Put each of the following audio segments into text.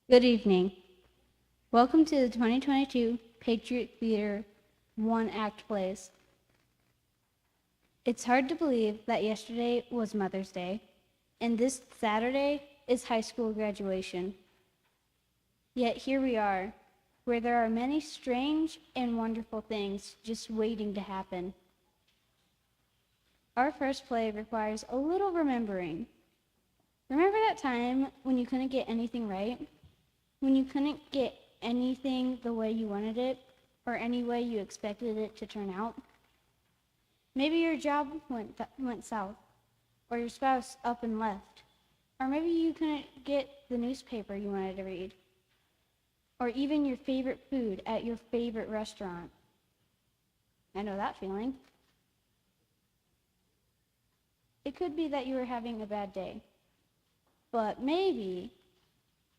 Good evening. Welcome to the 2022 Patriot One Act Plays. It's hard to believe that yesterday was Mother's Day, and this Saturday is high school graduation. Yet here we are, where there are many strange and wonderful things just waiting to happen. Our first play requires a little remembering. Remember that time when you couldn't get anything right? When you couldn't get anything the way you wanted it, or any way you expected it to turn out? Maybe your job went south, or your spouse up and left, or maybe you couldn't get the newspaper you wanted to read, or even your favorite food at your favorite restaurant. I know that feeling. It could be that you were having a bad day, but maybe,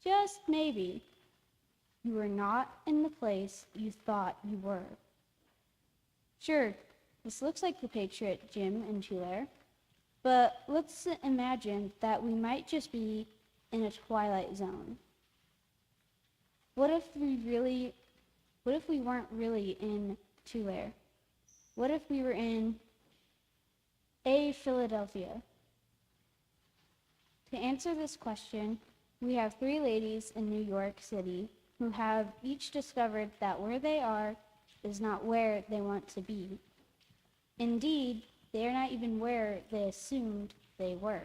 just maybe, you were not in the place you thought you were. Sure, this looks like the Patriot gym in Tulare, but let's imagine that we might just be in a twilight zone. What if we weren't really in Tulare? What if we were in Philadelphia? To answer this question, we have three ladies in New York City who have each discovered that where they are is not where they want to be. Indeed, they are not even where they assumed they were.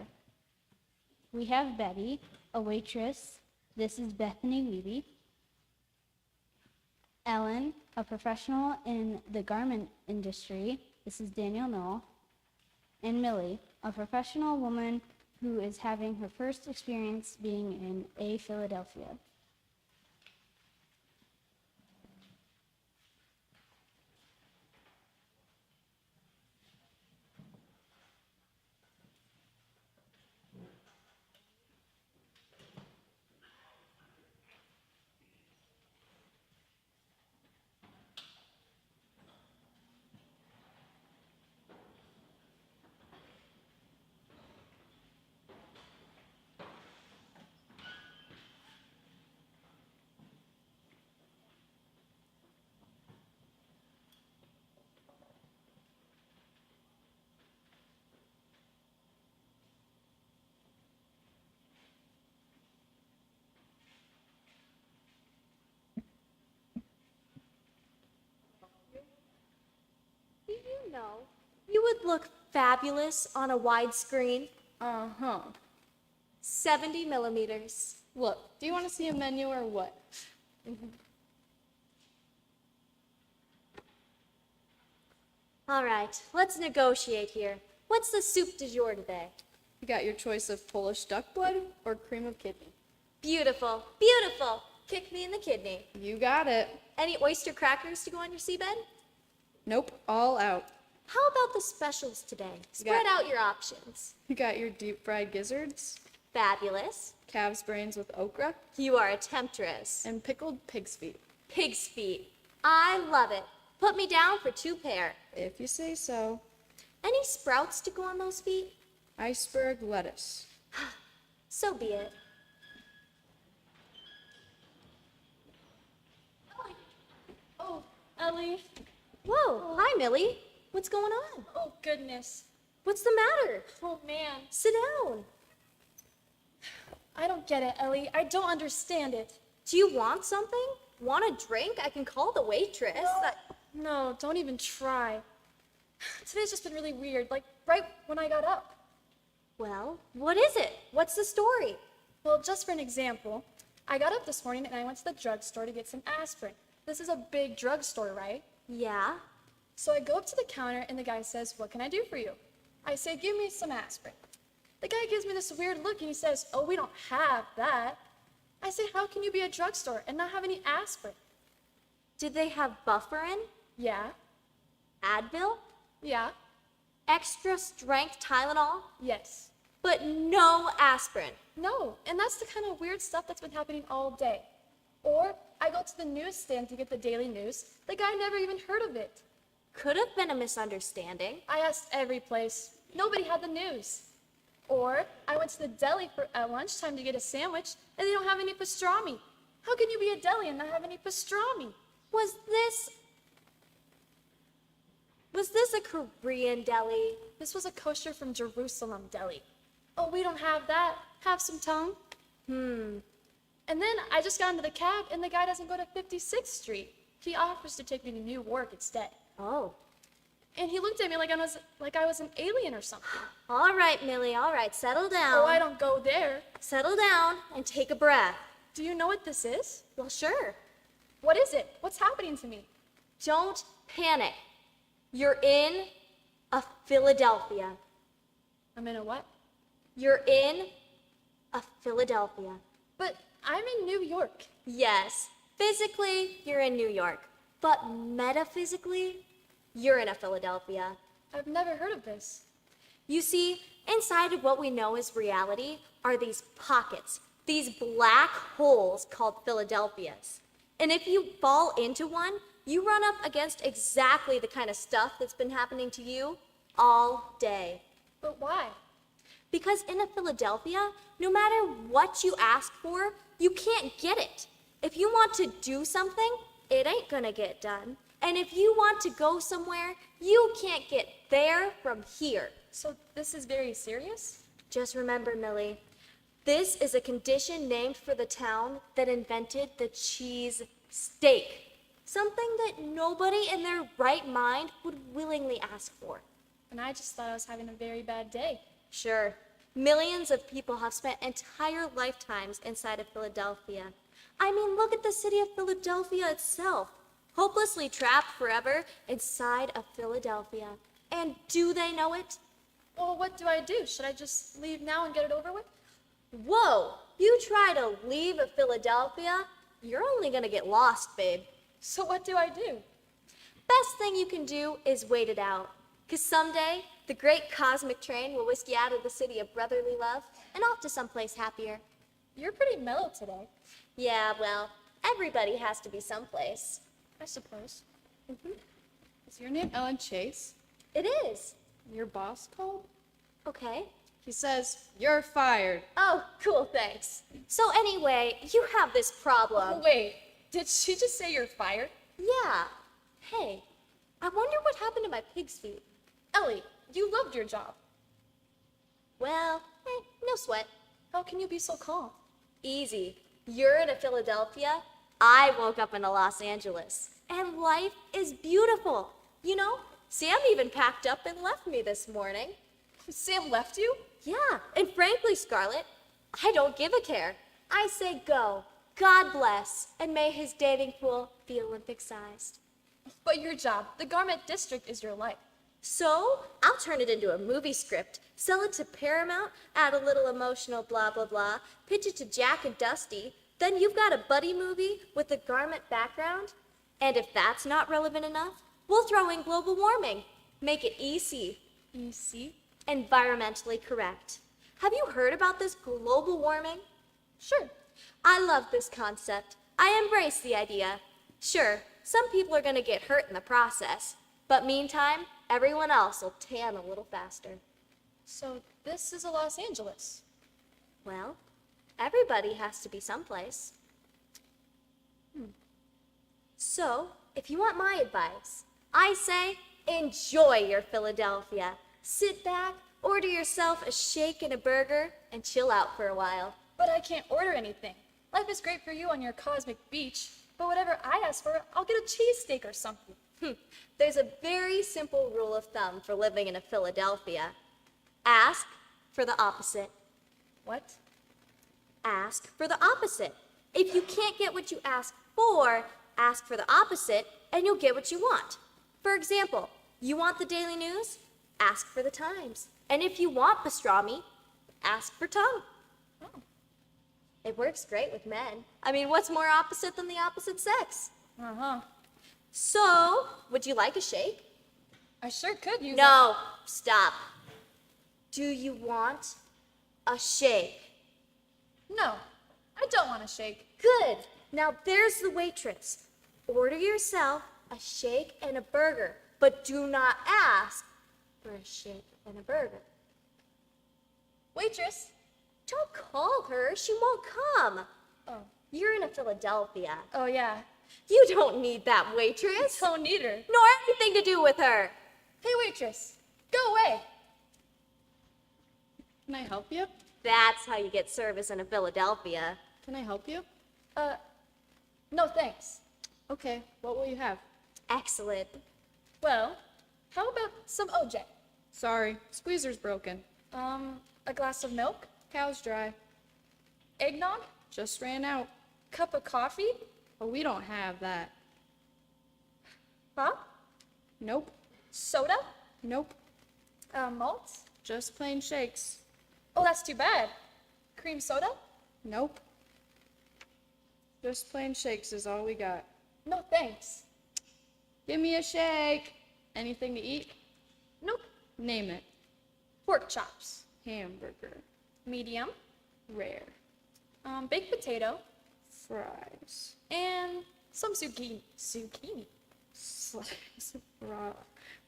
We have Betty, a waitress. This is Bethany Weeby. Ellen, a professional in the garment industry. This is Danielle Knoll. And Millie, a professional woman who is having her first experience being in Philadelphia. Do you know you would look fabulous on a widescreen? Uh-huh. 70 millimeters. Look, do you want to see a menu or what? All right, let's negotiate here. What's the soup du jour today? You got your choice of Polish duck blood or cream of kidney. Beautiful, beautiful. Kick me in the kidney. You got it. Any oyster crackers to go on your seabed? Nope, all out. How about the specials today? Spread out your options. You got your deep fried gizzards, Fabulous. calf's brains with okra, You are a temptress. and pickled pig's feet. Pig's feet. I love it. Put me down for 2 pair. If you say so. Any sprouts to go on those feet? Iceberg lettuce. So be it. Oh, Ellie. Whoa, hi Millie. What's going on? Oh, goodness. What's the matter? Oh, man. Sit down. I don't get it, Ellie. I don't understand it. Do you want something? Want a drink? I can call the waitress. No, don't even try. Today's just been really weird, like right when I got up. Well, what is it? What's the story? Well, just for an example, I got up this morning and I went to the drugstore to get some aspirin. This is a big drugstore, right? Yeah? So I go up to the counter and the guy says, "What can I do for you?" I say, "Give me some aspirin." The guy gives me this weird look and he says, "Oh, we don't have that." I say, "How can you be a drugstore and not have any aspirin?" Did they have bufferin? Yeah, Advil? yeah, Extra strength Tylenol? yes. But no aspirin. No, and that's the kind of weird stuff that's been happening all day. Or I go to the newsstand to get the daily news. The guy never even heard of it. Could have been a misunderstanding. I asked every place. Nobody had the news. Or I went to the deli at lunchtime to get a sandwich, and they don't have any pastrami. How can you be a deli and not have any pastrami? Was this a Korean deli? This was a kosher from Jerusalem deli. Oh, we don't have that. Have some tongue? And then I just got into the cab and the guy doesn't go to 56th Street. He offers to take me to New York instead. Oh. And he looked at me like I was an alien or something. All right, Millie, all right, settle down. Oh, I don't go there. Settle down and take a breath. Do you know what this is? Well, sure. What is it? What's happening to me? Don't panic. You're in a Philadelphia. I'm in a what? You're in a Philadelphia. But I'm in New York. Yes, physically, you're in New York. But metaphysically, you're in a Philadelphia. I've never heard of this. You see, inside of what we know as reality are these pockets, these black holes called Philadelphias. And if you fall into one, you run up against exactly the kind of stuff that's been happening to you all day. But why? Because in a Philadelphia, no matter what you ask for, you can't get it. If you want to do something, it ain't gonna get done. And if you want to go somewhere, you can't get there from here. So this is very serious? Just remember, Millie, this is a condition named for the town that invented the cheese steak. Something that nobody in their right mind would willingly ask for. And I just thought I was having a very bad day. Sure, millions of people have spent entire lifetimes inside of Philadelphia. I mean, look at the city of Philadelphia itself. Hopelessly trapped forever inside of Philadelphia. And do they know it? Well, what do I do? Should I just leave now and get it over with? Whoa, you try to leave of Philadelphia, you're only gonna get lost, babe. So what do I do? Best thing you can do is wait it out. Cause someday, the great cosmic train will whisk you out of the city of brotherly love and off to someplace happier. You're pretty mellow today, Yeah, well, everybody has to be someplace. I suppose. Is your name Ellen Chase? It is. Your boss called? Okay. He says, you're fired. Oh, cool, thanks. So anyway, you have this problem. Wait, did she just say you're fired? Yeah. Hey, I wonder what happened to my pig's feet. Ellie, you loved your job. Well, no sweat. How can you be so calm? Easy. You're in a Philadelphia. I woke up in a Los Angeles. And life is beautiful. You know, Sam even packed up and left me this morning. Sam left you? Yeah, and frankly, Scarlett, I don't give a care. I say go. God bless, and may his dating pool be Olympic-sized. But your job, the garment district, is your life. So, I'll turn it into a movie script, sell it to Paramount, add a little emotional blah blah blah, pitch it to Jack and Dusty, then you've got a buddy movie with a garment background. And if that's not relevant enough, we'll throw in global warming. Make it easy. EC? Environmentally correct. Have you heard about this global warming? Sure. I love this concept. I embrace the idea. Sure, some people are gonna get hurt in the process, but meantime, everyone else will tan a little faster. So this is a Los Angeles. Well, everybody has to be someplace. So, if you want my advice, I say enjoy your Philadelphia. Sit back, order yourself a shake and a burger, and chill out for a while. But I can't order anything. Life is great for you on your cosmic beach, but whatever I ask for, I'll get a cheesesteak or something. There's a very simple rule of thumb for living in a Philadelphia. Ask for the opposite. What? Ask for the opposite. If you can't get what you ask for the opposite, and you'll get what you want. For example, you want the Daily News? Ask for the Times. And if you want pastrami, ask for tongue. Oh. It works great with men. I mean, what's more opposite than the opposite sex? Uh-huh. So, would you like a shake? I sure could use No, stop. Do you want a shake? No, I don't want a shake. Good. Now there's the waitress. Order yourself a shake and a burger, but do not ask for a shake and a burger. Waitress. Don't call her. She won't come. Oh, You're in a Philadelphia. Oh, yeah. You don't need that waitress. Don't need her. Nor anything to do with her. Hey, waitress, go away. Can I help you? That's how you get service in a Philadelphia. Can I help you? No thanks. Okay, what will you have? Excellent. Well, how about some OJ? Sorry, squeezer's broken. A glass of milk? Cow's dry. Eggnog? Just ran out. Cup of coffee? Oh, we don't have that. Huh? Nope. Soda? Nope. Malt? Just plain shakes. Oh, that's too bad. Cream soda? Nope. Just plain shakes is all we got. No thanks. Give me a shake. Anything to eat? Nope. Name it. Pork chops. Hamburger. Medium. Rare. Baked potato. Fries. And some zucchini. Zucchini? Slice of raw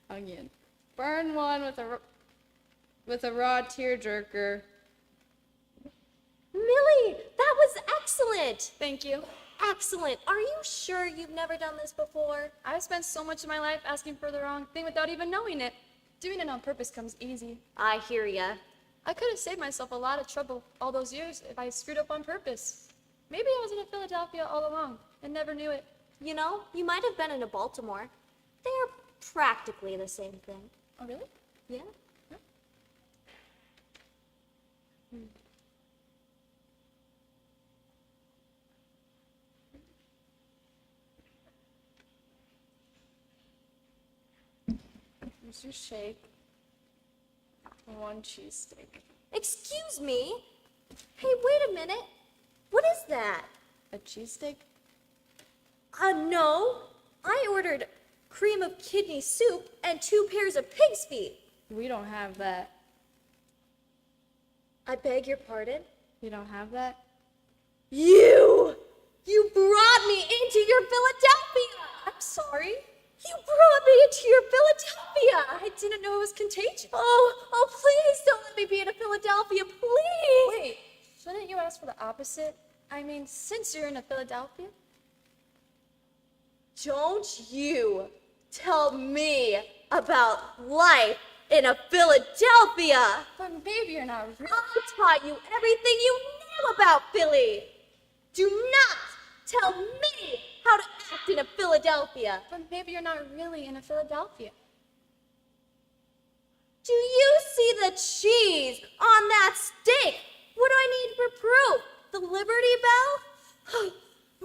onion. Burn one with a raw tearjerker. Millie, that was excellent. Thank you. Excellent. Are you sure you've never done this before? I've spent so much of my life asking for the wrong thing without even knowing it. Doing it on purpose comes easy. I hear ya. I could have saved myself a lot of trouble all those years if I screwed up on purpose. Maybe I was in Philadelphia all along and never knew it. You know, you might have been in a Baltimore. They're practically the same thing. Oh, really? Yeah? Here's your shake. One cheesesteak. Excuse me? Hey, wait a minute. What is that? A cheesesteak? No. I ordered cream of kidney soup and 2 pairs of pig's feet. We don't have that. I beg your pardon? You don't have that? You brought me into your Philadelphia! I'm sorry. You brought me into your Philadelphia! I didn't know it was contagious. Oh, please don't let me be in a Philadelphia, please! Wait, shouldn't you ask for the opposite? I mean, since you're in a Philadelphia. Don't you tell me about life in a Philadelphia! But maybe you're not really. I taught you everything you knew about Philly! Do not tell me how to act in a Philadelphia! But maybe you're not really in a Philadelphia. Do you see the cheese on that steak? What do I need for proof? The Liberty Bell?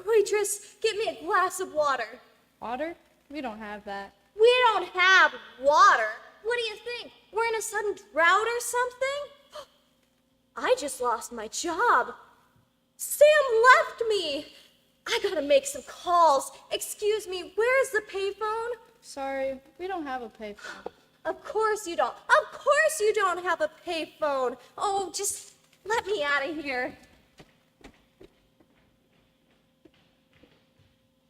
Waitress, get me a glass of water. Water? We don't have that. We don't have water. What do you think? We're in a sudden drought or something? I just lost my job. Sam left me. I gotta make some calls. Excuse me, where's the payphone? Sorry, we don't have a payphone. Of course you don't. Of course you don't have a payphone. Oh, just let me out of here.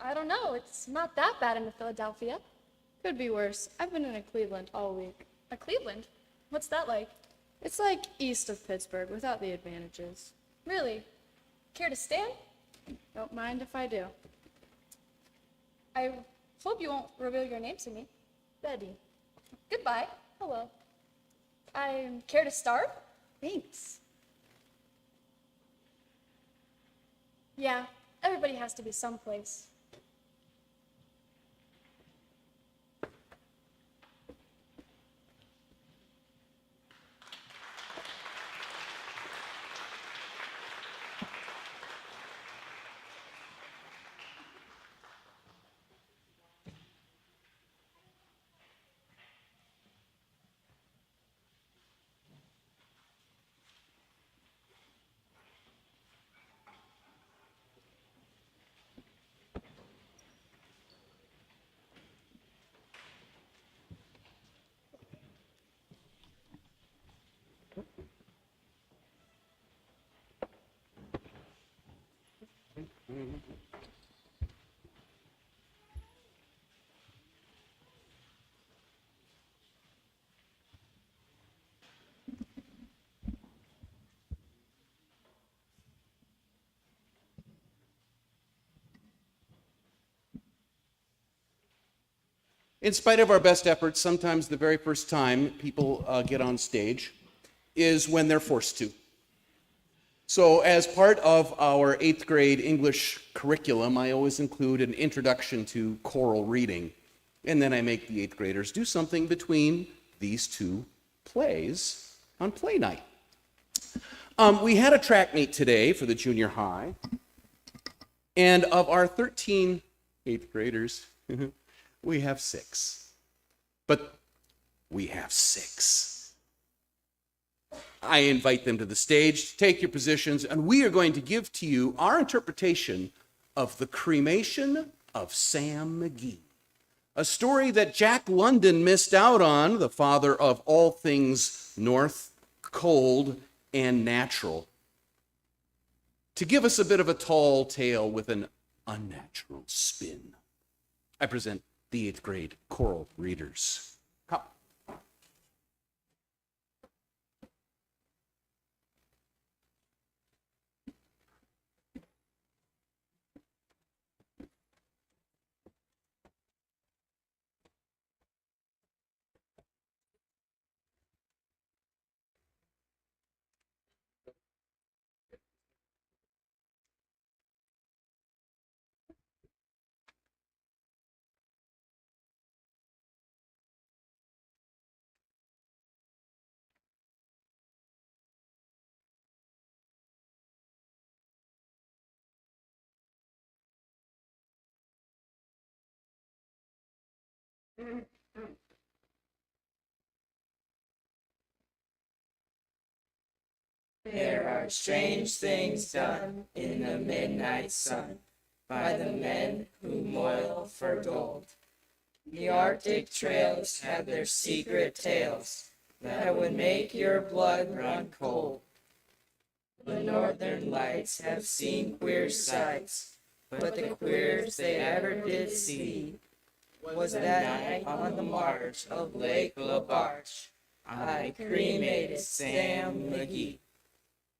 I don't know. It's not that bad in Philadelphia. Could be worse. I've been in Cleveland all week. Cleveland? What's that like? It's like east of Pittsburgh without the advantages. Really? Care to stand? Don't mind if I do. I hope you won't reveal your name to me. Betty. Goodbye. Hello. I care to start? Thanks. Yeah, everybody has to be someplace. In spite of our best efforts, sometimes the very first time people get on stage is when they're forced to. So as part of our 8th grade English curriculum, I always include an introduction to choral reading. And then I make the 8th graders do something between these two plays on play night. We had a track meet today for the junior high. And of our 13 8th graders, we have 6. But we have 6. I invite them to the stage, take your positions, and we are going to give to you our interpretation of the cremation of Sam McGee, a story that Jack London missed out on, the father of all things North, cold, and natural, to give us a bit of a tall tale with an unnatural spin. I present the 8th grade choral readers. Come. There are strange things done in the midnight sun by the men who moil for gold. The Arctic trails have their secret tales that would make your blood run cold. The northern lights have seen queer sights, but the queerest they ever did see was that night on the march of Lake LaBarge. I cremated Sam McGee.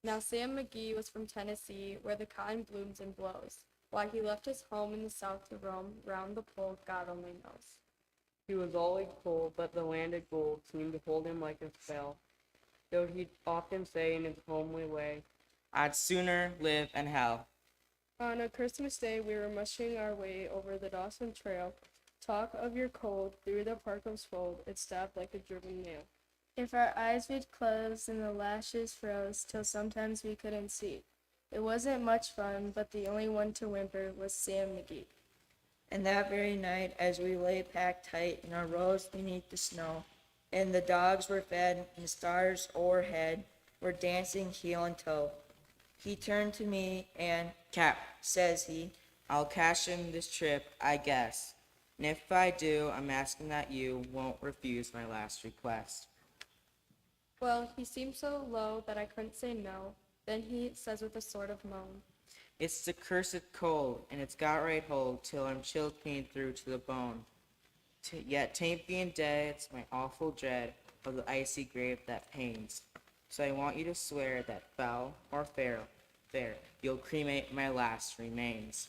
Now Sam McGee was from Tennessee, where the cotton blooms and blows. Why he left his home in the south to roam round the pole, God only knows. He was always told that the land of gold seemed to hold him like a spell, though he'd often say in his homely way, I'd sooner live in hell. On a Christmas day, we were mushing our way over the Dawson Trail. Talk of your cold, through the park of fold, it stabbed like a driven nail. If our eyes would close and the lashes froze till sometimes we couldn't see. It wasn't much fun, but the only one to whimper was Sam McGee. And that very night, as we lay packed tight in our rows beneath the snow, and the dogs were fed and the stars overhead were dancing heel and toe, he turned to me and, Cap, says he, I'll cash in this trip, I guess. And if I do, I'm asking that you won't refuse my last request. Well, he seemed so low that I couldn't say no. Then he says with a sort of moan, It's the cursed cold, and it's got right hold till I'm chilled clean through to the bone. Yet tain't being dead, it's my awful dread of the icy grave that pains. So I want you to swear that foul or fair, you'll cremate my last remains.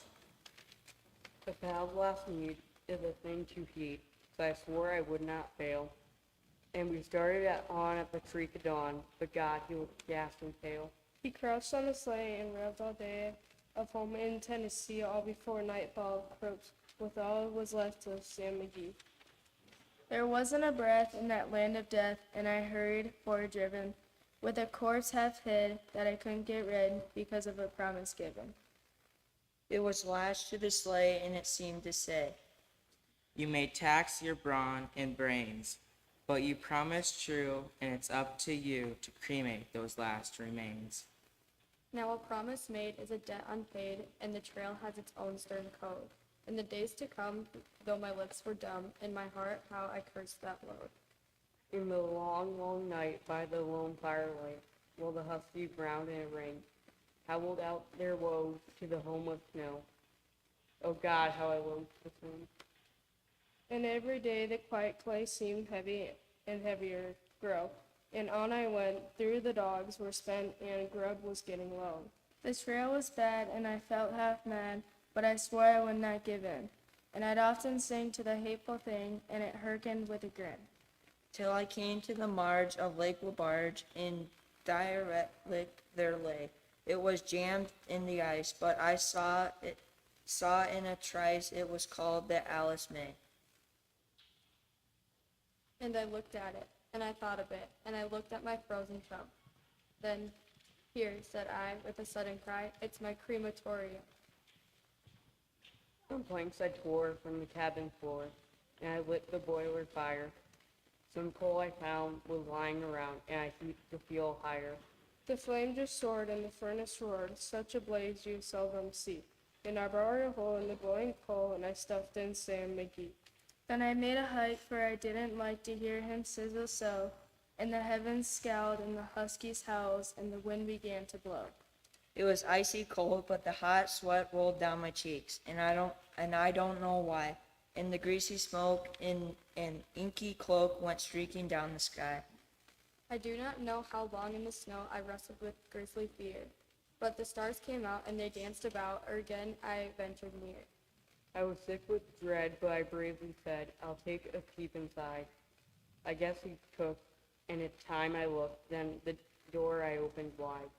the foul last need is a thing to heed, so I swore I would not fail. And we started on at the creek of dawn, but God, he was gasped and pale. He crouched on the sleigh and revved all day of home in Tennessee, all before nightfall croaked with all was left of Sam McGee. There wasn't a breath in that land of death, and I hurried, forward driven, with a corpse half hid that I couldn't get rid because of a promise given. It was lashed to the sleigh, and it seemed to say, You may tax your brawn and brains, but you promised true, and it's up to you to cremate those last remains. Now a promise made is a debt unpaid, and the trail has its own stern code. In the days to come, though my lips were dumb, in my heart how I cursed that load. In the long, long night by the lone firelight, while the husky ground and rain howled out their woes to the homeless snow. Oh God, how I loathed the sun. And every day the quiet clay seemed heavy and heavier grow, and on I went, through the dogs were spent, and grub was getting low. The trail was bad, and I felt half mad, but I swore I would not give in. and I'd often sing to the hateful thing, and it hearkened with a grin. Till I came to the marge of Lake Labarge, in dialect there lay. It was jammed in the ice, but I saw in a trice it was called the Alice May. And I looked at it, and I thought a bit, and I looked at my frozen chum. Then, here, said I, with a sudden cry, it's my crematorium. Some planks I tore from the cabin floor, and I lit the boiler fire. Some coal I found was lying around, and I heaped the fuel higher. The flame just soared and the furnace roared, such a blaze you seldom see. And I bored a hole in the glowing coal, and I stuffed in Sam McGee. Then I made a hike, for I didn't like to hear him sizzle so, and the heavens scowled, and the huskies howls, and the wind began to blow. It was icy cold, but the hot sweat rolled down my cheeks, and I don't know why. And the greasy smoke in an inky cloak went streaking down the sky. I do not know how long in the snow I wrestled with grisly fear, but the stars came out and they danced about, or again I ventured near. I was sick with dread, but I bravely said, I'll take a peep inside. I guess he cooked, and it's time I looked, then the door I opened wide.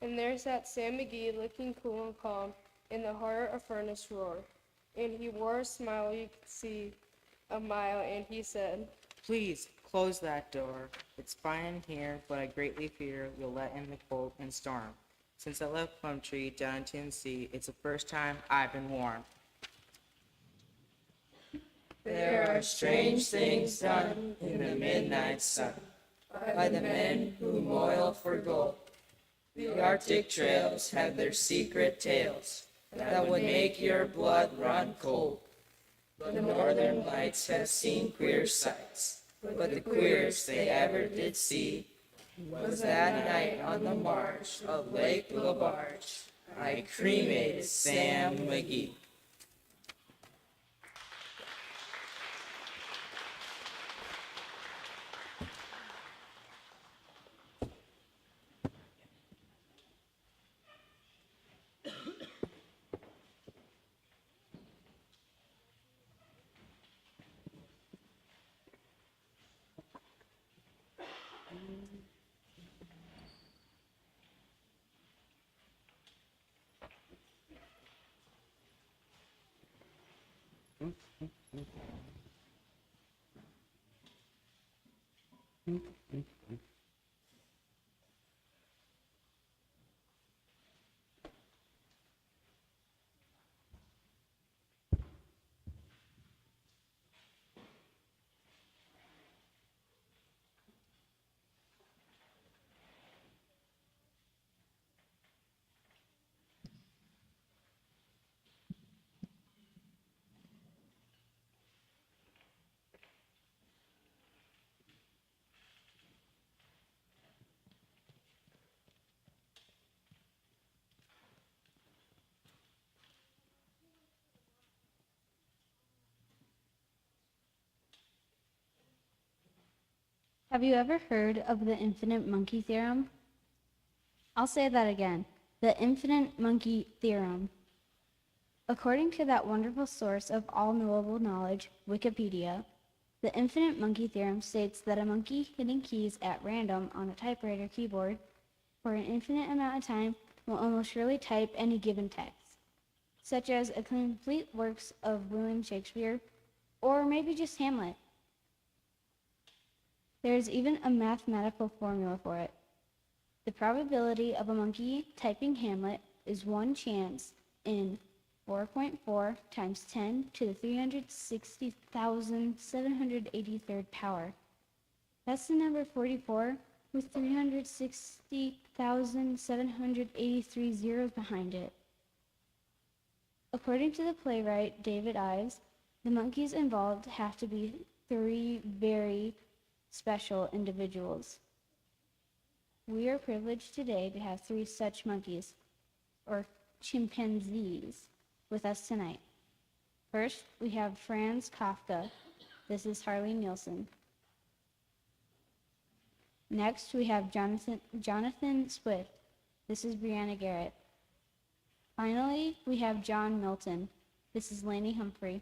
And there sat Sam McGee, looking cool and calm, in the heart of furnace roar. And he wore a smile you could see a mile, and he said, Please, close that door. It's fine in here, but I greatly fear you'll let in the cold and storm. Since I left Plumtree down in Tennessee, it's the first time I've been warm. There are strange things done in the midnight sun by the men who moil for gold. The Arctic trails have their secret tales that would make your blood run cold. The northern lights have seen queer sights, but the queerest they ever did see was that night on the marge of Lake Labarge. I cremated Sam McGee. Have you ever heard of the infinite monkey theorem? I'll say that again. The infinite monkey theorem. According to that wonderful source of all knowable knowledge, Wikipedia, the infinite monkey theorem states that a monkey hitting keys at random on a typewriter keyboard for an infinite amount of time will almost surely type any given text, such as a complete works of William Shakespeare, or maybe just Hamlet. There is even a mathematical formula for it. The probability of a monkey typing Hamlet is 1 chance in 4.4 times 10 to the 360,783rd power. That's the number 44 with 360,783 zeros behind it. According to the playwright David Ives, the monkeys involved have to be 3 very special individuals. We are privileged today to have 3 such monkeys, or chimpanzees, with us tonight. First, we have Franz Kafka. This is Harley Nielsen. Next, we have Jonathan Swift. This is Brianna Garrett. Finally, we have John Milton. This is Laney Humphrey.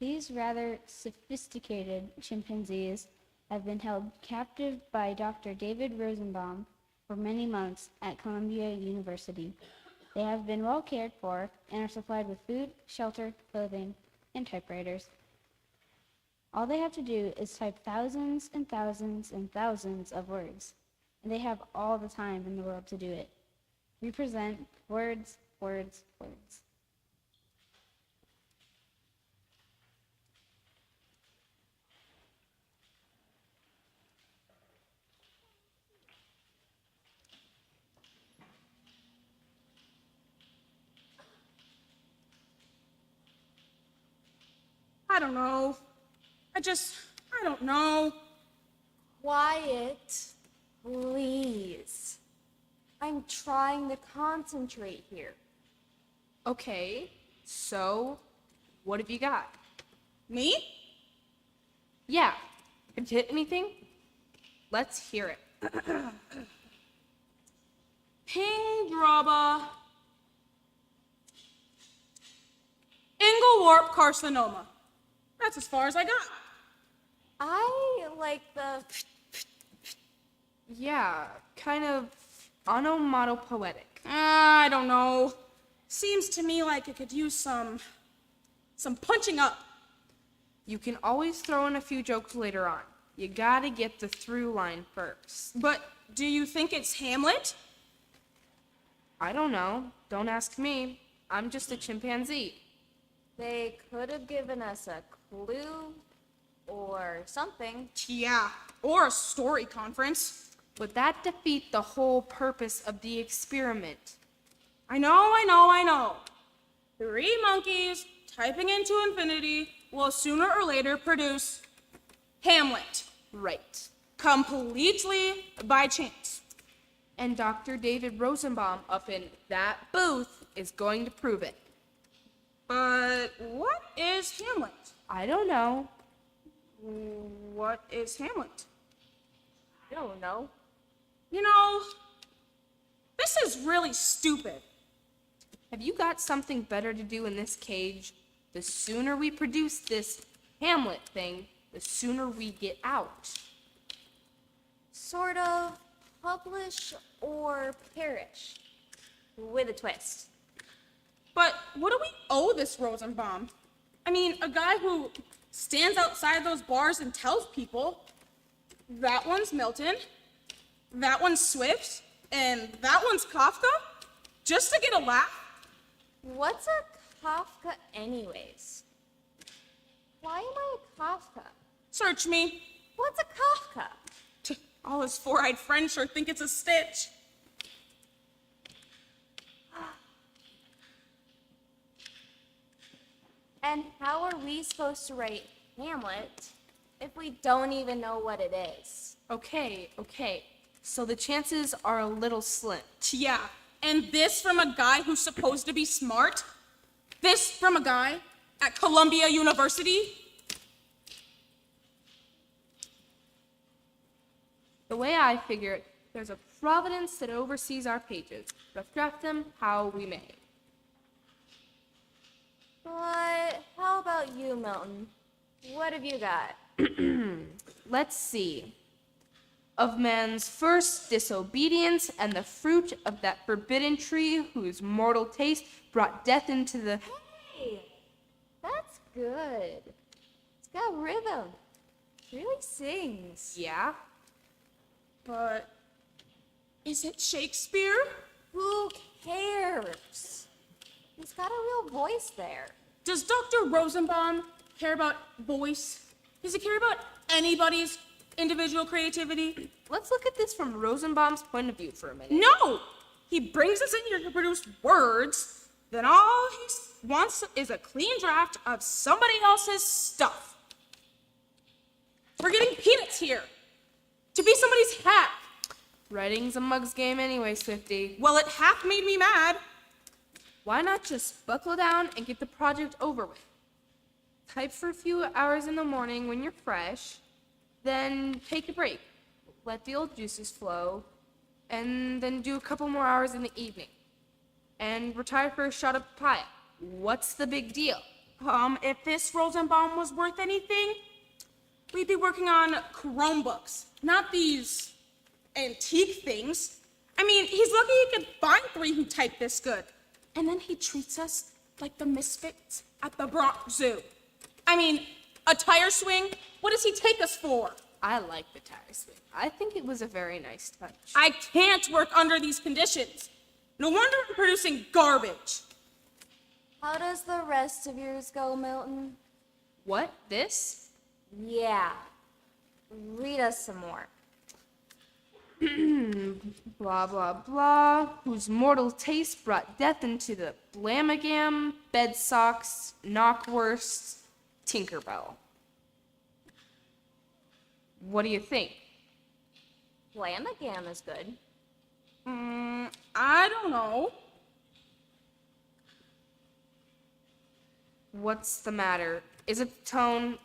These rather sophisticated chimpanzees have been held captive by Dr. David Rosenbaum for many months at Columbia University. They have been well cared for and are supplied with food, shelter, clothing, and typewriters. All they have to do is type thousands and thousands and thousands of words, and they have all the time in the world to do it. We present words, words, words. I don't know. I don't know. Quiet, please. I'm trying to concentrate here. Okay, so what have you got? Me? Yeah, have you hit anything? Let's hear it. Ping Draba. Inglewarp carcinoma. That's as far as I got. I like the Yeah, kind of onomatopoetic. I don't know. Seems to me like it could use some punching up. You can always throw in a few jokes later on. You gotta get the through line first. But do you think it's Hamlet? I don't know. Don't ask me. I'm just a chimpanzee. They could have given us a clue or something. Yeah, or a story conference. Would that defeat the whole purpose of the experiment? I know. 3 monkeys typing into infinity will sooner or later produce Hamlet. Right. Completely by chance. And Dr. David Rosenbaum up in that booth is going to prove it. But what is Hamlet? I don't know. What is Hamlet? I don't know. You know, this is really stupid. Have you got something better to do in this cage? The sooner we produce this Hamlet thing, the sooner we get out. Sort of publish or perish. With a twist. But what do we owe this Rosenbaum? I mean, a guy who stands outside those bars and tells people, that one's Milton, that one's Swift, and that one's Kafka, just to get a laugh? What's a Kafka anyways? Why am I a Kafka? Search me. What's a Kafka? All his four-eyed friends sure think it's a Stitch. And how are we supposed to write Hamlet if we don't even know what it is? Okay. So the chances are a little slim. Yeah, and this from a guy who's supposed to be smart? This from a guy at Columbia University? The way I figure it, there's a providence that oversees our pages. Let's draft them how we may. But how about you, Milton? What have you got? Let's see. Of man's first disobedience and the fruit of that forbidden tree whose mortal taste brought death into the... Hey, that's good. It's got rhythm. It really sings. Yeah? But is it Shakespeare? Who cares? He's got a real voice there. Does Dr. Rosenbaum care about voice? Does he care about anybody's individual creativity? Let's look at this from Rosenbaum's point of view for a minute. No! He brings us in here to produce words, then all he wants is a clean draft of somebody else's stuff. We're getting peanuts here. To be somebody's hack. Writing's a mug's game anyway, Swifty. Well, it half made me mad. Why not just buckle down and get the project over with? Type for a few hours in the morning when you're fresh, then take a break. Let the old juices flow, and then do a couple more hours in the evening. And retire for a shot of papaya. What's the big deal? If this Rosenbaum was worth anything, we'd be working on Chromebooks, not these antique things. I mean, he's lucky he could find 3 who type this good. And then he treats us like the misfits at the Bronx Zoo. I mean, a tire swing? What does he take us for? I like the tire swing. I think it was a very nice touch. I can't work under these conditions. No wonder I'm producing garbage. How does the rest of yours go, Milton? What? This? Yeah. Read us some more. Blah, blah, blah. Whose mortal taste brought death into the Blamagam, Bed Socks, Knockwurst, Tinkerbell. What do you think? Blamagam is good. I don't know. What's the matter? Is it the tone?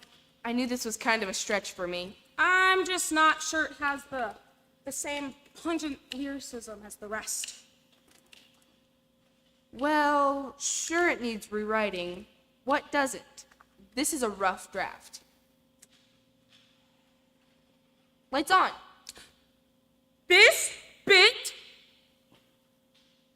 I knew this was kind of a stretch for me. I'm just not sure it has the same pungent lyricism as the rest. Well, sure it needs rewriting. What doesn't? This is a rough draft. Lights on. This bit?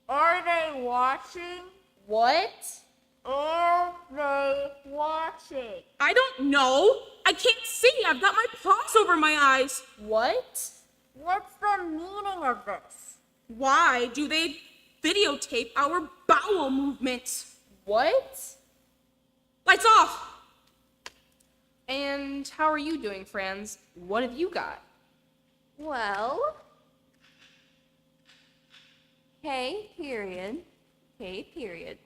Are they watching? What? Are they watching? I don't know. I can't see. I've got my paws over my eyes. What? What's the meaning of this? Why do they videotape our bowel movements? What? Lights off. And how are you doing, Franz? What have you got? Well, K period, K period,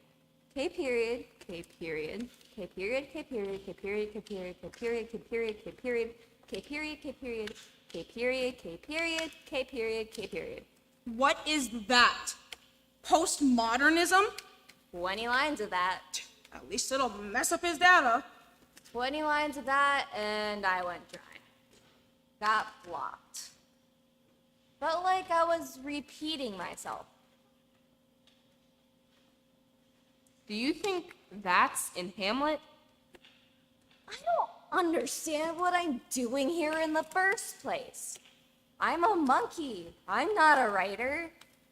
K period, K period, K period, K period, K period, K period, K period, K period, K period, K period, K period, K period, K period, K period, K period. What is that? Postmodernism? 20 lines of that. At least it'll mess up his data. 20 lines of that, and I went dry. Got blocked. Felt like I was repeating myself. Do you think that's in Hamlet? I don't understand what I'm doing here in the first place. I'm a monkey. I'm not a writer.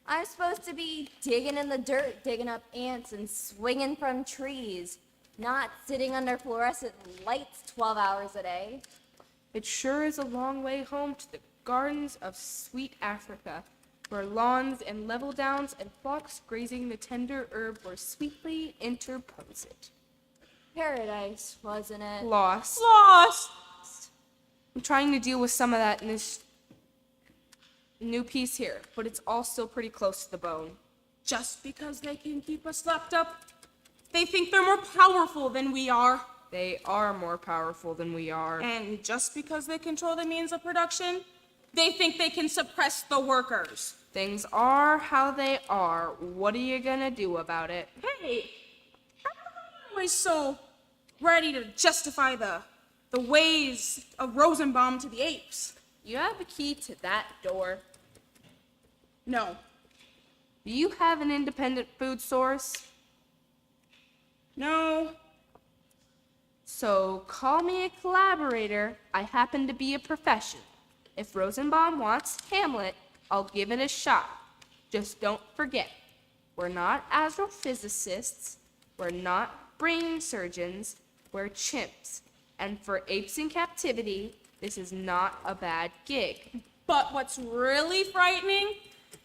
I'm supposed to be digging in the dirt, digging up ants and swinging from trees, not sitting under fluorescent lights 12 hours a day. It sure is a long way home to the gardens of sweet Africa, where lawns and level downs and flocks grazing the tender herb were sweetly interposed. Paradise, wasn't it? Lost. Lost. I'm trying to deal with some of that in this new piece here, but it's all still pretty close to the bone. Just because they can keep us locked up, they think they're more powerful than we are. They are more powerful than we are. And just because they control the means of production, they think they can suppress the workers. Things are how they are. What are you gonna do about it? Hey, how come you're always so ready to justify the ways of Rosenbaum to the apes? You have a key to that door. No. Do you have an independent food source? No. So call me a collaborator. I happen to be a profession. If Rosenbaum wants Hamlet, I'll give it a shot. Just don't forget, we're not astrophysicists, we're not brain surgeons, we're chimps. And for apes in captivity, this is not a bad gig. But what's really frightening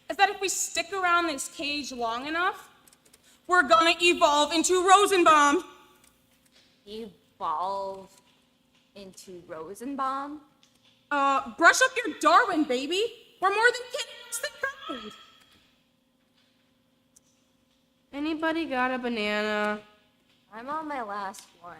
is that if we stick around this cage long enough, we're gonna evolve into Rosenbaum. Evolve into Rosenbaum? Brush up your Darwin, baby. We're more than kittens than kind. Anybody got a banana? I'm on my last one.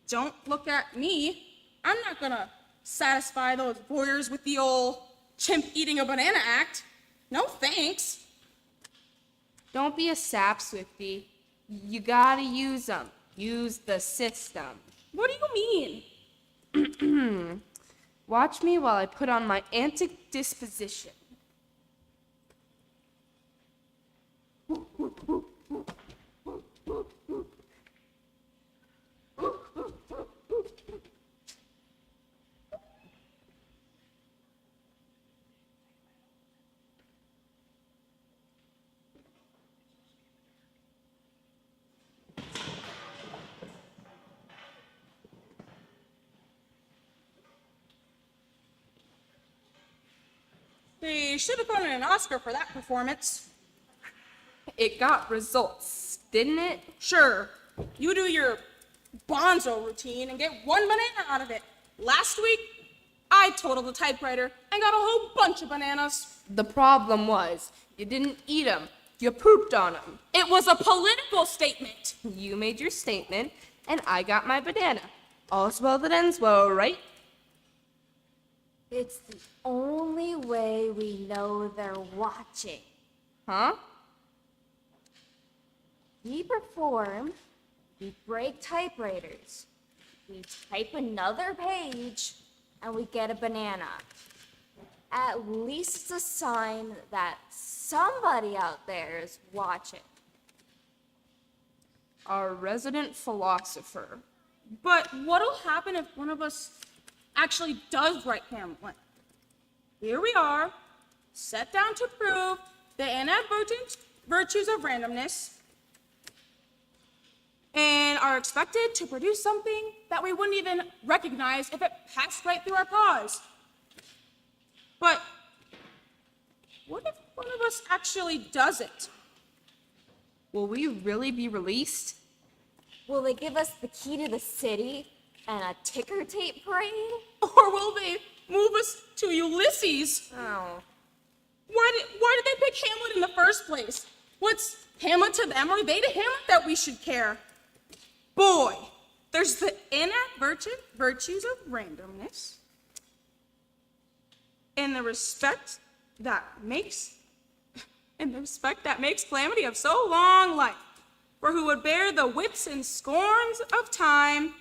Don't look at me. I'm not gonna satisfy those voyeurs with the old chimp eating a banana act. No thanks. Don't be a sap, Swifty. You gotta use them. Use the system. What do you mean? Watch me while I put on my antic disposition. They should have won an Oscar for that performance. It got results, didn't it? Sure, you do your bonzo routine and get one banana out of it. Last week, I totaled the typewriter and got a whole bunch of bananas. The problem was, you didn't eat them. You pooped on them. It was a political statement. You made your statement, and I got my banana. All's well that ends well, right? It's the only way we know they're watching. Huh? We perform, we break typewriters, we type another page, and we get a banana. At least it's a sign that somebody out there is watching. Our resident philosopher. But what'll happen if one of us actually does write Hamlet? Here we are, set down to prove the inadvertent virtues of randomness, and are expected to produce something that we wouldn't even recognize if it passed right through our paws. But what if one of us actually does it? Will we really be released? Will they give us the key to the city and a ticker tape parade? Or will they move us to Ulysses? Oh. Why did they pick Hamlet in the first place? What's Hamlet to them or they to Hamlet that we should care? Boy, there's the inadvertent virtues of randomness and the respect that makes calamity of so long life. For who would bear the whips and scorns of time,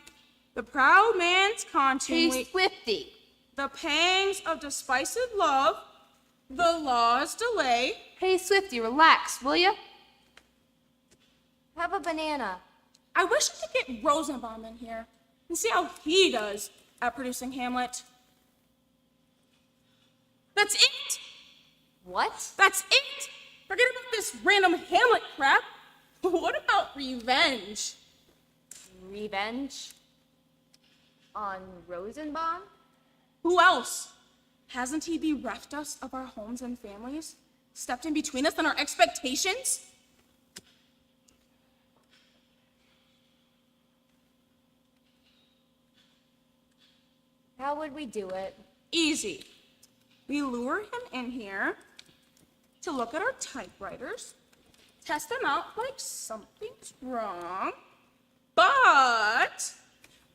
the proud man's conscience, Hey, Swifty. the pangs of despised love, the law's delay. Hey, Swifty, relax, will ya? Have a banana. I wish I could get Rosenbaum in here and see how he does at producing Hamlet. That's it! What? That's it! Forget about this random Hamlet crap. What about revenge? Revenge? On Rosenbaum? Who else? Hasn't he bereft us of our homes and families? Stepped in between us and our expectations? How would we do it? Easy. We lure him in here to look at our typewriters, test them out like something's wrong, but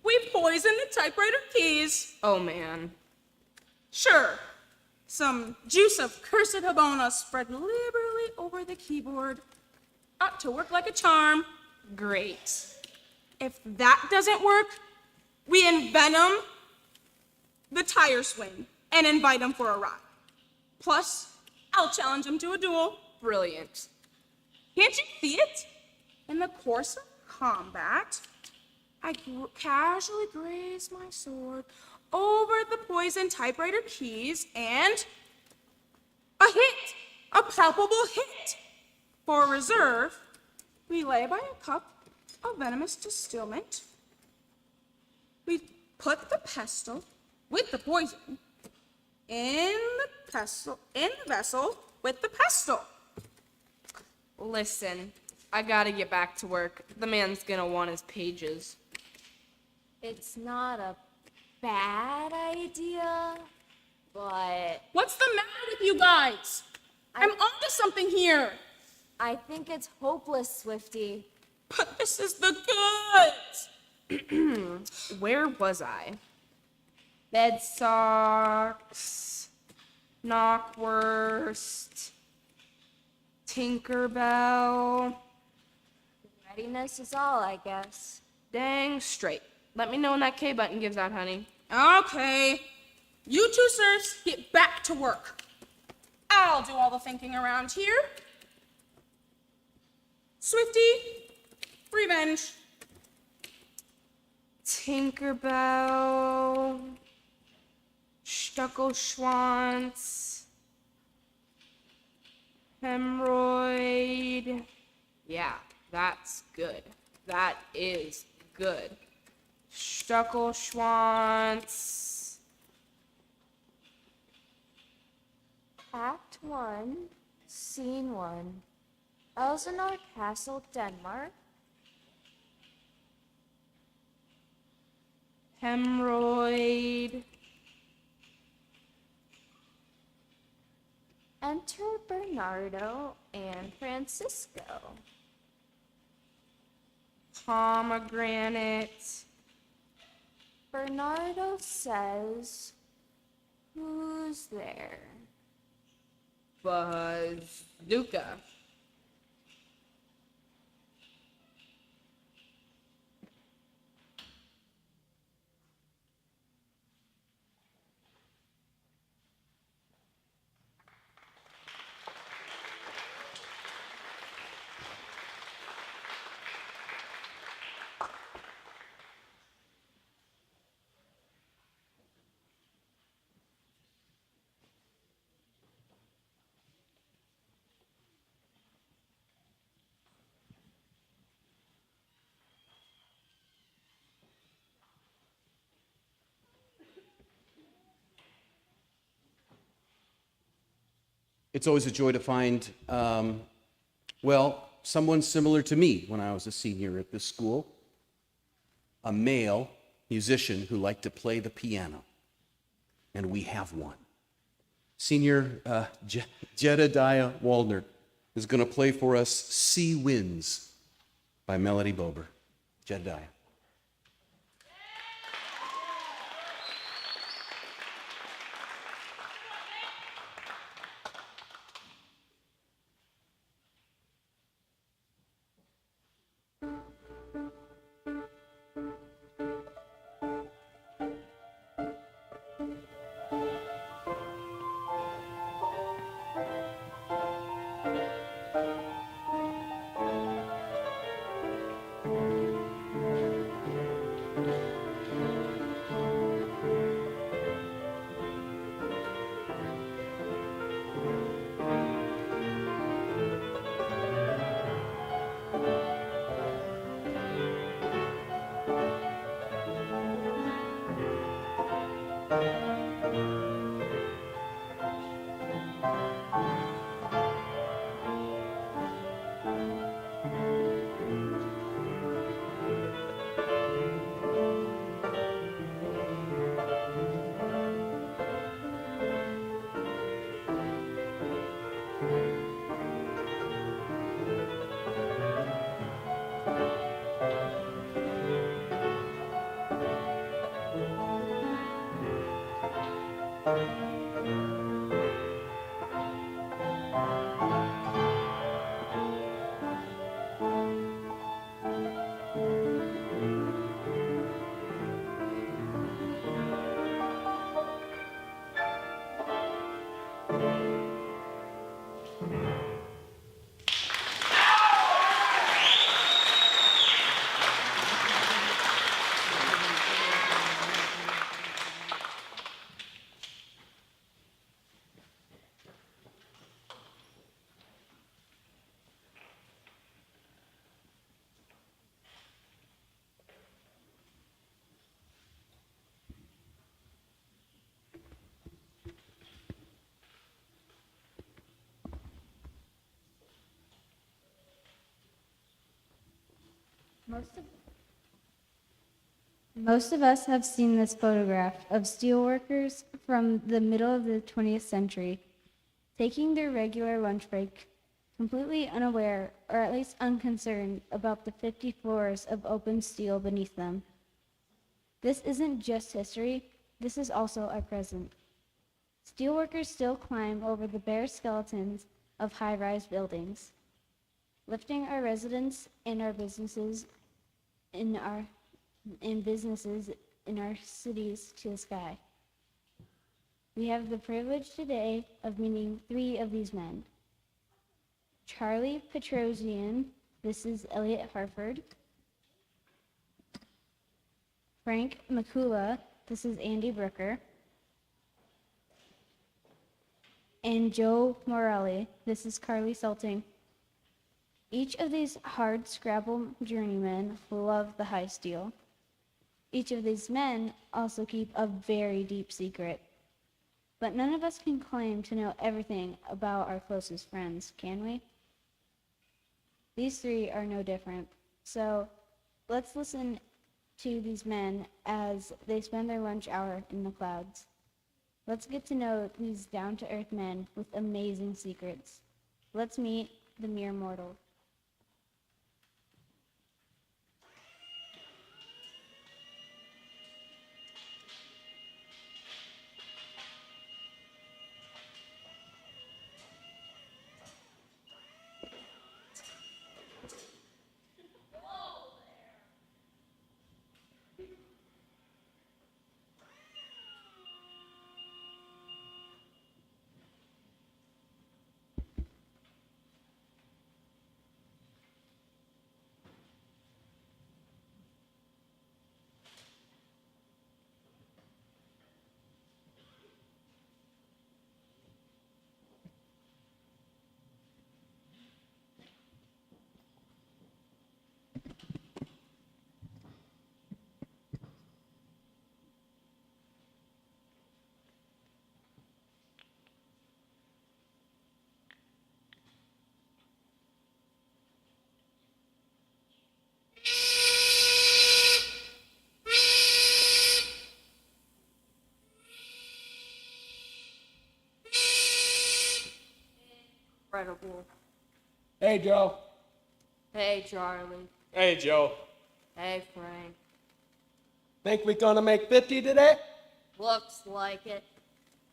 we poison the typewriter keys. Oh, man. Sure, some juice of cursed Habona spread liberally over the keyboard ought to work like a charm. Great. If that doesn't work, we envenom the tire swing and invite him for a ride. Plus, I'll challenge him to a duel. Brilliant. Can't you see it? In the course of combat, I casually graze my sword over the poisoned typewriter keys and a hit, a palpable hit. For reserve, we lay by a cup of venomous distilment. We put the pestle with the poison in the vessel with the pestle. Listen, I gotta get back to work. The man's gonna want his pages. It's not a bad idea, but What's the matter with you guys? I'm onto something here. I think it's hopeless, Swifty. But this is the goods. Where was I? Bed socks, knockwurst, Tinkerbell. Readiness is all, I guess. Dang straight. Let me know when that K button gives out, honey. Okay. You two serfs, get back to work. I'll do all the thinking around here. Swifty, revenge. Tinkerbell, Stuckelschwanz, Hemorrhoid. Yeah, that's good. That is good. Stuckelschwanz. Act 1, Scene 1. Elsinore Castle, Denmark. Hemorrhoid. Enter Bernardo and Francisco. Pomegranate. Bernardo says, "Who's there?" Bazooka. It's always a joy to find, well, someone similar to me when I was a senior at this school, a male musician who liked to play the piano. And we have one. Senior Jedediah Waldner is going to play for us Sea Winds by Melody Bober. Jedediah. Most of us have seen this photograph of steelworkers from the middle of the 20th century taking their regular lunch break, completely unaware or at least unconcerned about the 50 floors of open steel beneath them. This isn't just history, this is also our present. Steelworkers still climb over the bare skeletons of high-rise buildings, lifting our residents and our businesses in our cities to the sky. We have the privilege today of meeting 3 of these men. Charlie Petrosian, this is Elliot Harford. Frank McCullough, this is Andy Brooker. And Joe Morelli, this is Carly Salting. Each of these hard scrabble journeymen love the high steel. Each of these men also keep a very deep secret. But none of us can claim to know everything about our closest friends, can we? These three are no different. So let's listen to these men as they spend their lunch hour in the clouds. Let's get to know these down-to-earth men with amazing secrets. Let's meet the mere mortal. Incredible. Hey, Joe. Hey, Charlie. Hey, Joe. Hey, Frank. Think we're gonna make 50 today? Looks like it.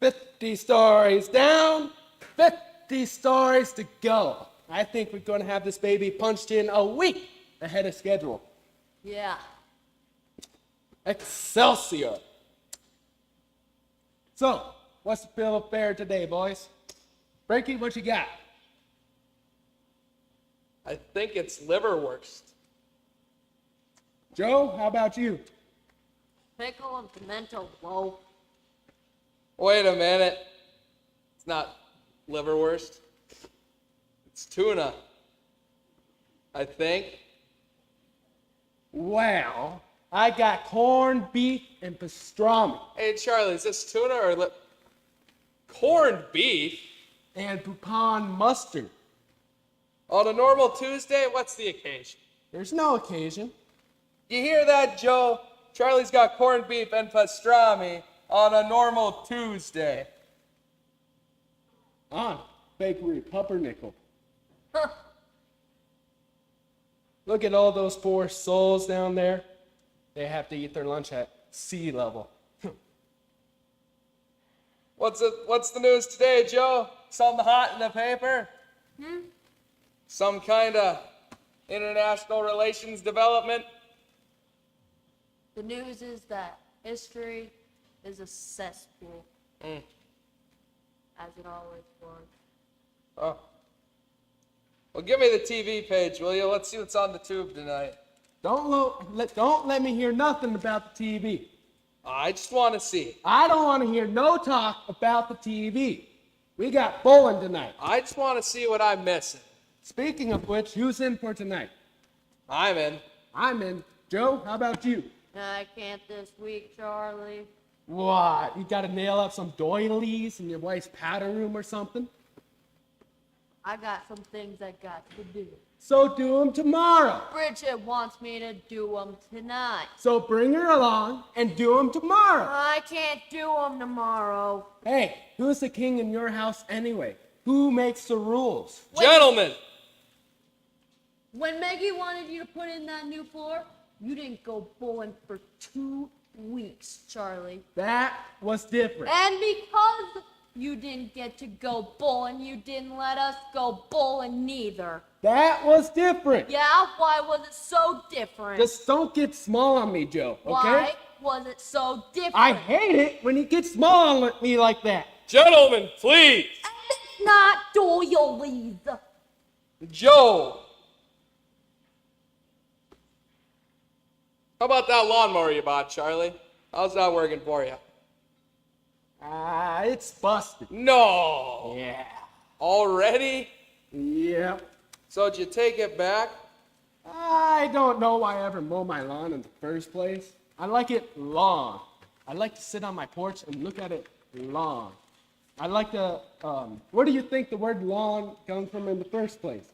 50 stories down, 50 stories to go. I think we're gonna have this baby punched in a week ahead of schedule. Yeah. Excelsior. So, what's the bill of fare today, boys? Frankie, what you got? I think it's liverwurst. Joe, how about you? Pickle and pimento loaf. Wait a minute. It's not liverwurst. It's tuna. I think. Well, I got corned beef and pastrami. Hey, Charlie, is this tuna or corned beef? And Poupon mustard. On a normal Tuesday, what's the occasion? There's no occasion. You hear that, Joe? Charlie's got corned beef and pastrami on a normal Tuesday. On Bakery Pumpernickel. Huh. Look at all those poor souls down there. They have to eat their lunch at sea level. What's the news today, Joe? Something hot in the paper? Some kind of international relations development? The news is that history is a cesspool. As it always was. Oh. Well, give me the TV page, will you? Let's see what's on the tube tonight. Don't let me hear nothing about the TV. I just want to see. I don't want to hear no talk about the TV. We got bowling tonight. I just want to see what I'm missing. Speaking of which, who's in for tonight? I'm in. I'm in. Joe, how about you? I can't this week, Charlie. What? You gotta nail up some doilies in your wife's powder room or something? I got some things I got to do. So do them tomorrow. Bridget wants me to do them tonight. So bring her along and do them tomorrow. I can't do them tomorrow. Hey, who's the king in your house anyway? Who makes the rules? Gentlemen! When Maggie wanted you to put in that new floor, you didn't go bowling for 2 weeks, Charlie. That was different. And because you didn't get to go bowling, you didn't let us go bowling neither. That was different. Yeah, why was it so different? Just don't get small on me, Joe, okay? Why was it so different? I hate it when you get small on me like that. Gentlemen, please! It's not doilies. Joe! How about that lawnmower you bought, Charlie? How's that working for you? It's busted. No! Yeah. Already? Yep. So did you take it back? I don't know why I ever mow my lawn in the first place. I like it long. I like to sit on my porch and look at it long. I'd like to, where do you think the word long comes from in the first place?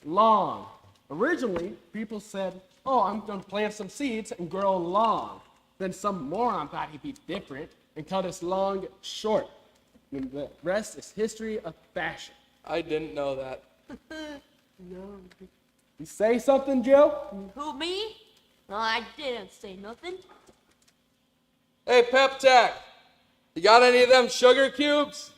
Long. Originally, people said, oh, I'm going to plant some seeds and grow long. Then some moron thought he'd be different and cut his long short. And the rest is history of fashion. I didn't know that. No. You say something, Joe? Who, me? No, I didn't say nothing. Hey, Pep Tech, you got any of them sugar cubes?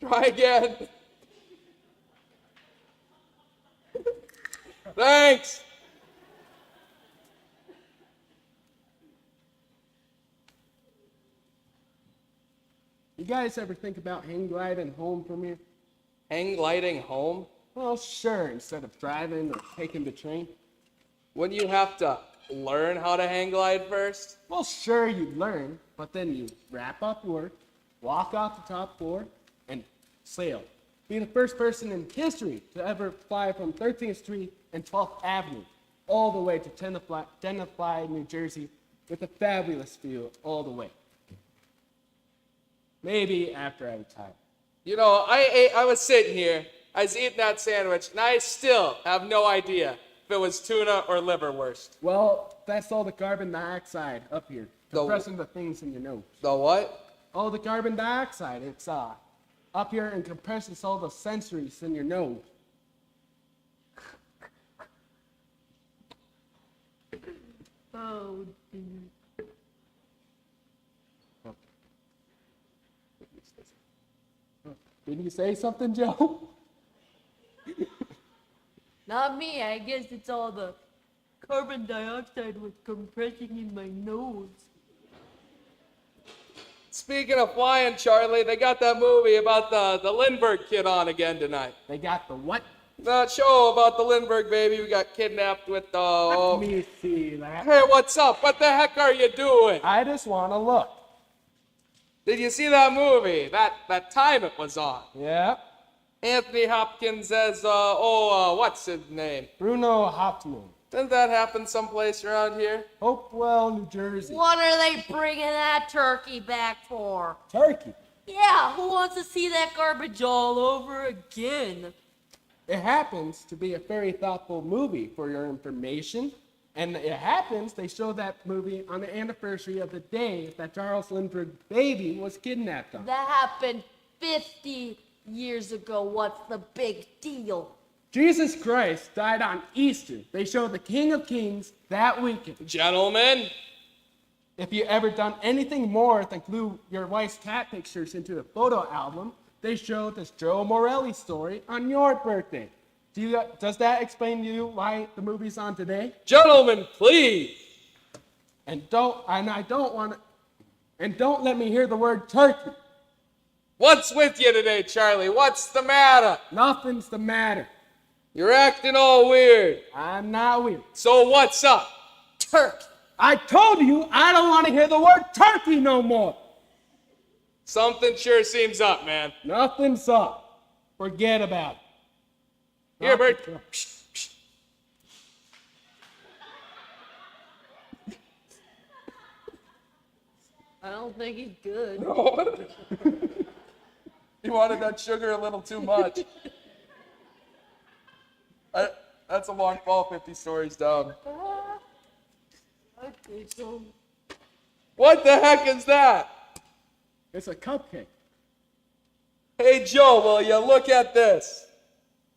Try again. Thanks. You guys ever think about hang gliding home from here? Hang gliding home? Well, sure, instead of driving or taking the train. Wouldn't you have to learn how to hang glide first? Well, sure, you'd learn, but then you wrap up work, walk off the top floor, and sail. Be the first person in history to ever fly from 13th Street and 12th Avenue all the way to Tenafly, New Jersey, with a fabulous view all the way. Maybe after I retire. You know, I was sitting here, I was eating that sandwich, and I still have no idea if it was tuna or liverwurst. Well, that's all the carbon dioxide up here, compressing the things in your nose. The what? All the carbon dioxide, it's up here and compresses all the sensories in your nose. Oh, Didn't you say something, Joe? not me. I guess it's all the carbon dioxide was compressing in my nose. Speaking of flying, Charlie, they got that movie about the Lindbergh kid on again tonight. They got the what? The show about the Lindbergh baby who got kidnapped with the... Let me see that. Hey, what's up? What the heck are you doing? I just want to look. Did you see that movie? That time it was on? Yeah. Anthony Hopkins says, what's his name? Bruno Hauptmann. Didn't that happen someplace around here? Hopewell, New Jersey. What are they bringing that turkey back for? Turkey. Yeah, who wants to see that garbage all over again? It happens to be a very thoughtful movie for your information. And it happens they show that movie on the anniversary of the day that Charles Lindbergh baby was kidnapped on. That happened 50 years ago. What's the big deal? Jesus Christ died on Easter. They show the King of Kings that weekend. Gentlemen, If you ever done anything more than glue your wife's cat pictures into a photo album, they show this Joe Morelli story on your birthday. Does that explain to you why the movie's on today? gentlemen, please. And don't let me hear the word turkey. What's with you today, Charlie? What's the matter? Nothing's the matter. You're acting all weird. I'm not weird. So what's up? Turkey. I told you I don't want to hear the word turkey no more. Something sure seems up, man. Nothing's up. Forget about it. Here, Bert. I don't think he's good. You wanted that sugar a little too much. That's a long fall 50 stories down. I think so. What the heck is that? It's a cupcake. Hey, Joe, will you look at this?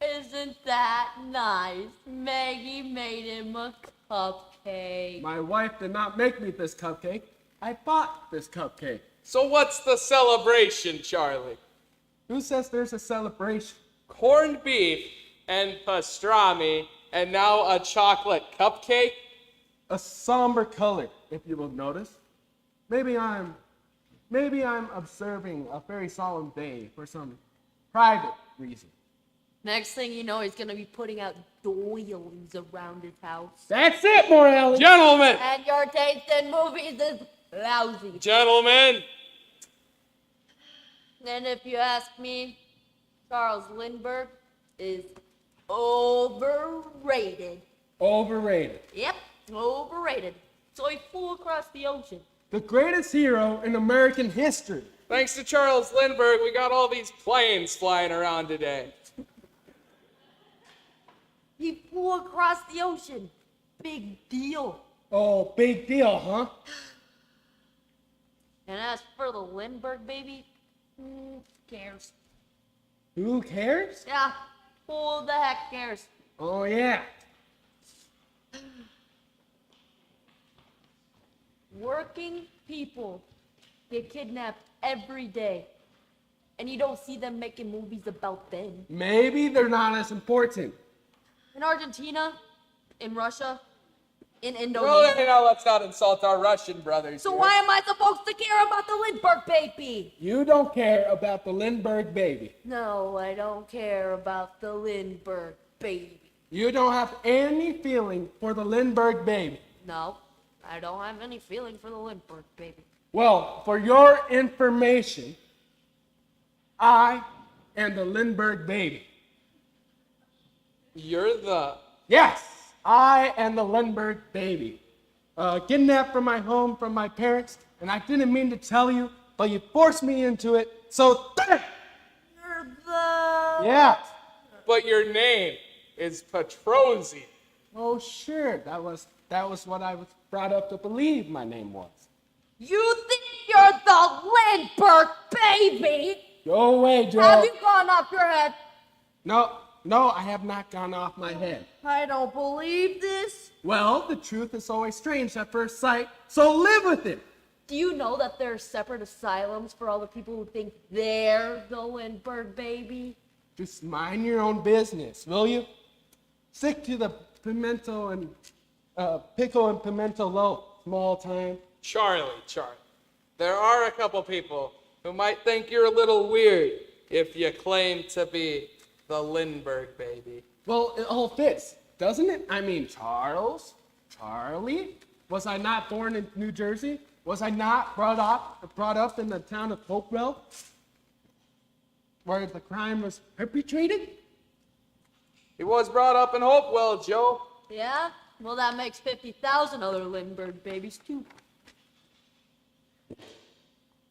Isn't that nice? Maggie made him a cupcake. My wife did not make me this cupcake. I bought this cupcake. So what's the celebration, Charlie? Who says there's a celebration? Corned beef and pastrami and now a chocolate cupcake? A somber color, if you will notice. Maybe I'm observing a very solemn day for some private reason. Next thing you know, he's gonna be putting out doilies around his house. That's it, Morelli. Gentlemen! And your taste in movies is lousy. Gentlemen! And if you ask me, Charles Lindbergh is overrated. Overrated. Yep, overrated. so he flew across the ocean. The greatest hero in American history. Thanks to Charles Lindbergh, we got all these planes flying around today. He flew across the ocean. Big deal. Oh, big deal, huh? And as for the Lindbergh baby, who cares? Who cares? Yeah, who the heck cares? Oh, yeah. Working people get kidnapped every day. And you don't see them making movies about them. Maybe they're not as important. In Argentina, in Russia, in Well, Indonesia. now let's not insult our Russian brothers. So here. why am I supposed to care about the Lindbergh baby? You don't care about the Lindbergh baby. No, I don't care about the Lindbergh baby. You don't have any feeling for the Lindbergh baby. No, I don't have any feeling for the Lindbergh baby. Well, for your information, I am the Lindbergh baby. You're the... Yes, I am the Lindbergh baby. Kidnapped from my home, from my parents, and I didn't mean to tell you, but you forced me into it, so there! You're the... Yeah. But your name is Petrosian. Oh, sure, that was what I was brought up to believe my name was. You think you're the Lindbergh baby? Go away, Joe. Have you gone off your head? No, I have not gone off my head. I don't believe this. Well, the truth is always strange at first sight, so live with it. Do you know that there are separate asylums for all the people who think they're the Lindbergh baby? Just mind your own business, will you? Stick to the pimento and pickle and pimento loaf, small time. Charlie. There are a couple people who might think you're a little weird if you claim to be the Lindbergh baby. Well, it all fits, doesn't it? I mean, Charlie? Was I not born in New Jersey? Was I not brought up in the town of Hopewell, where the crime was perpetrated? He was brought up in Hopewell, Joe. Yeah? Well, that makes 50,000 other Lindbergh babies, too.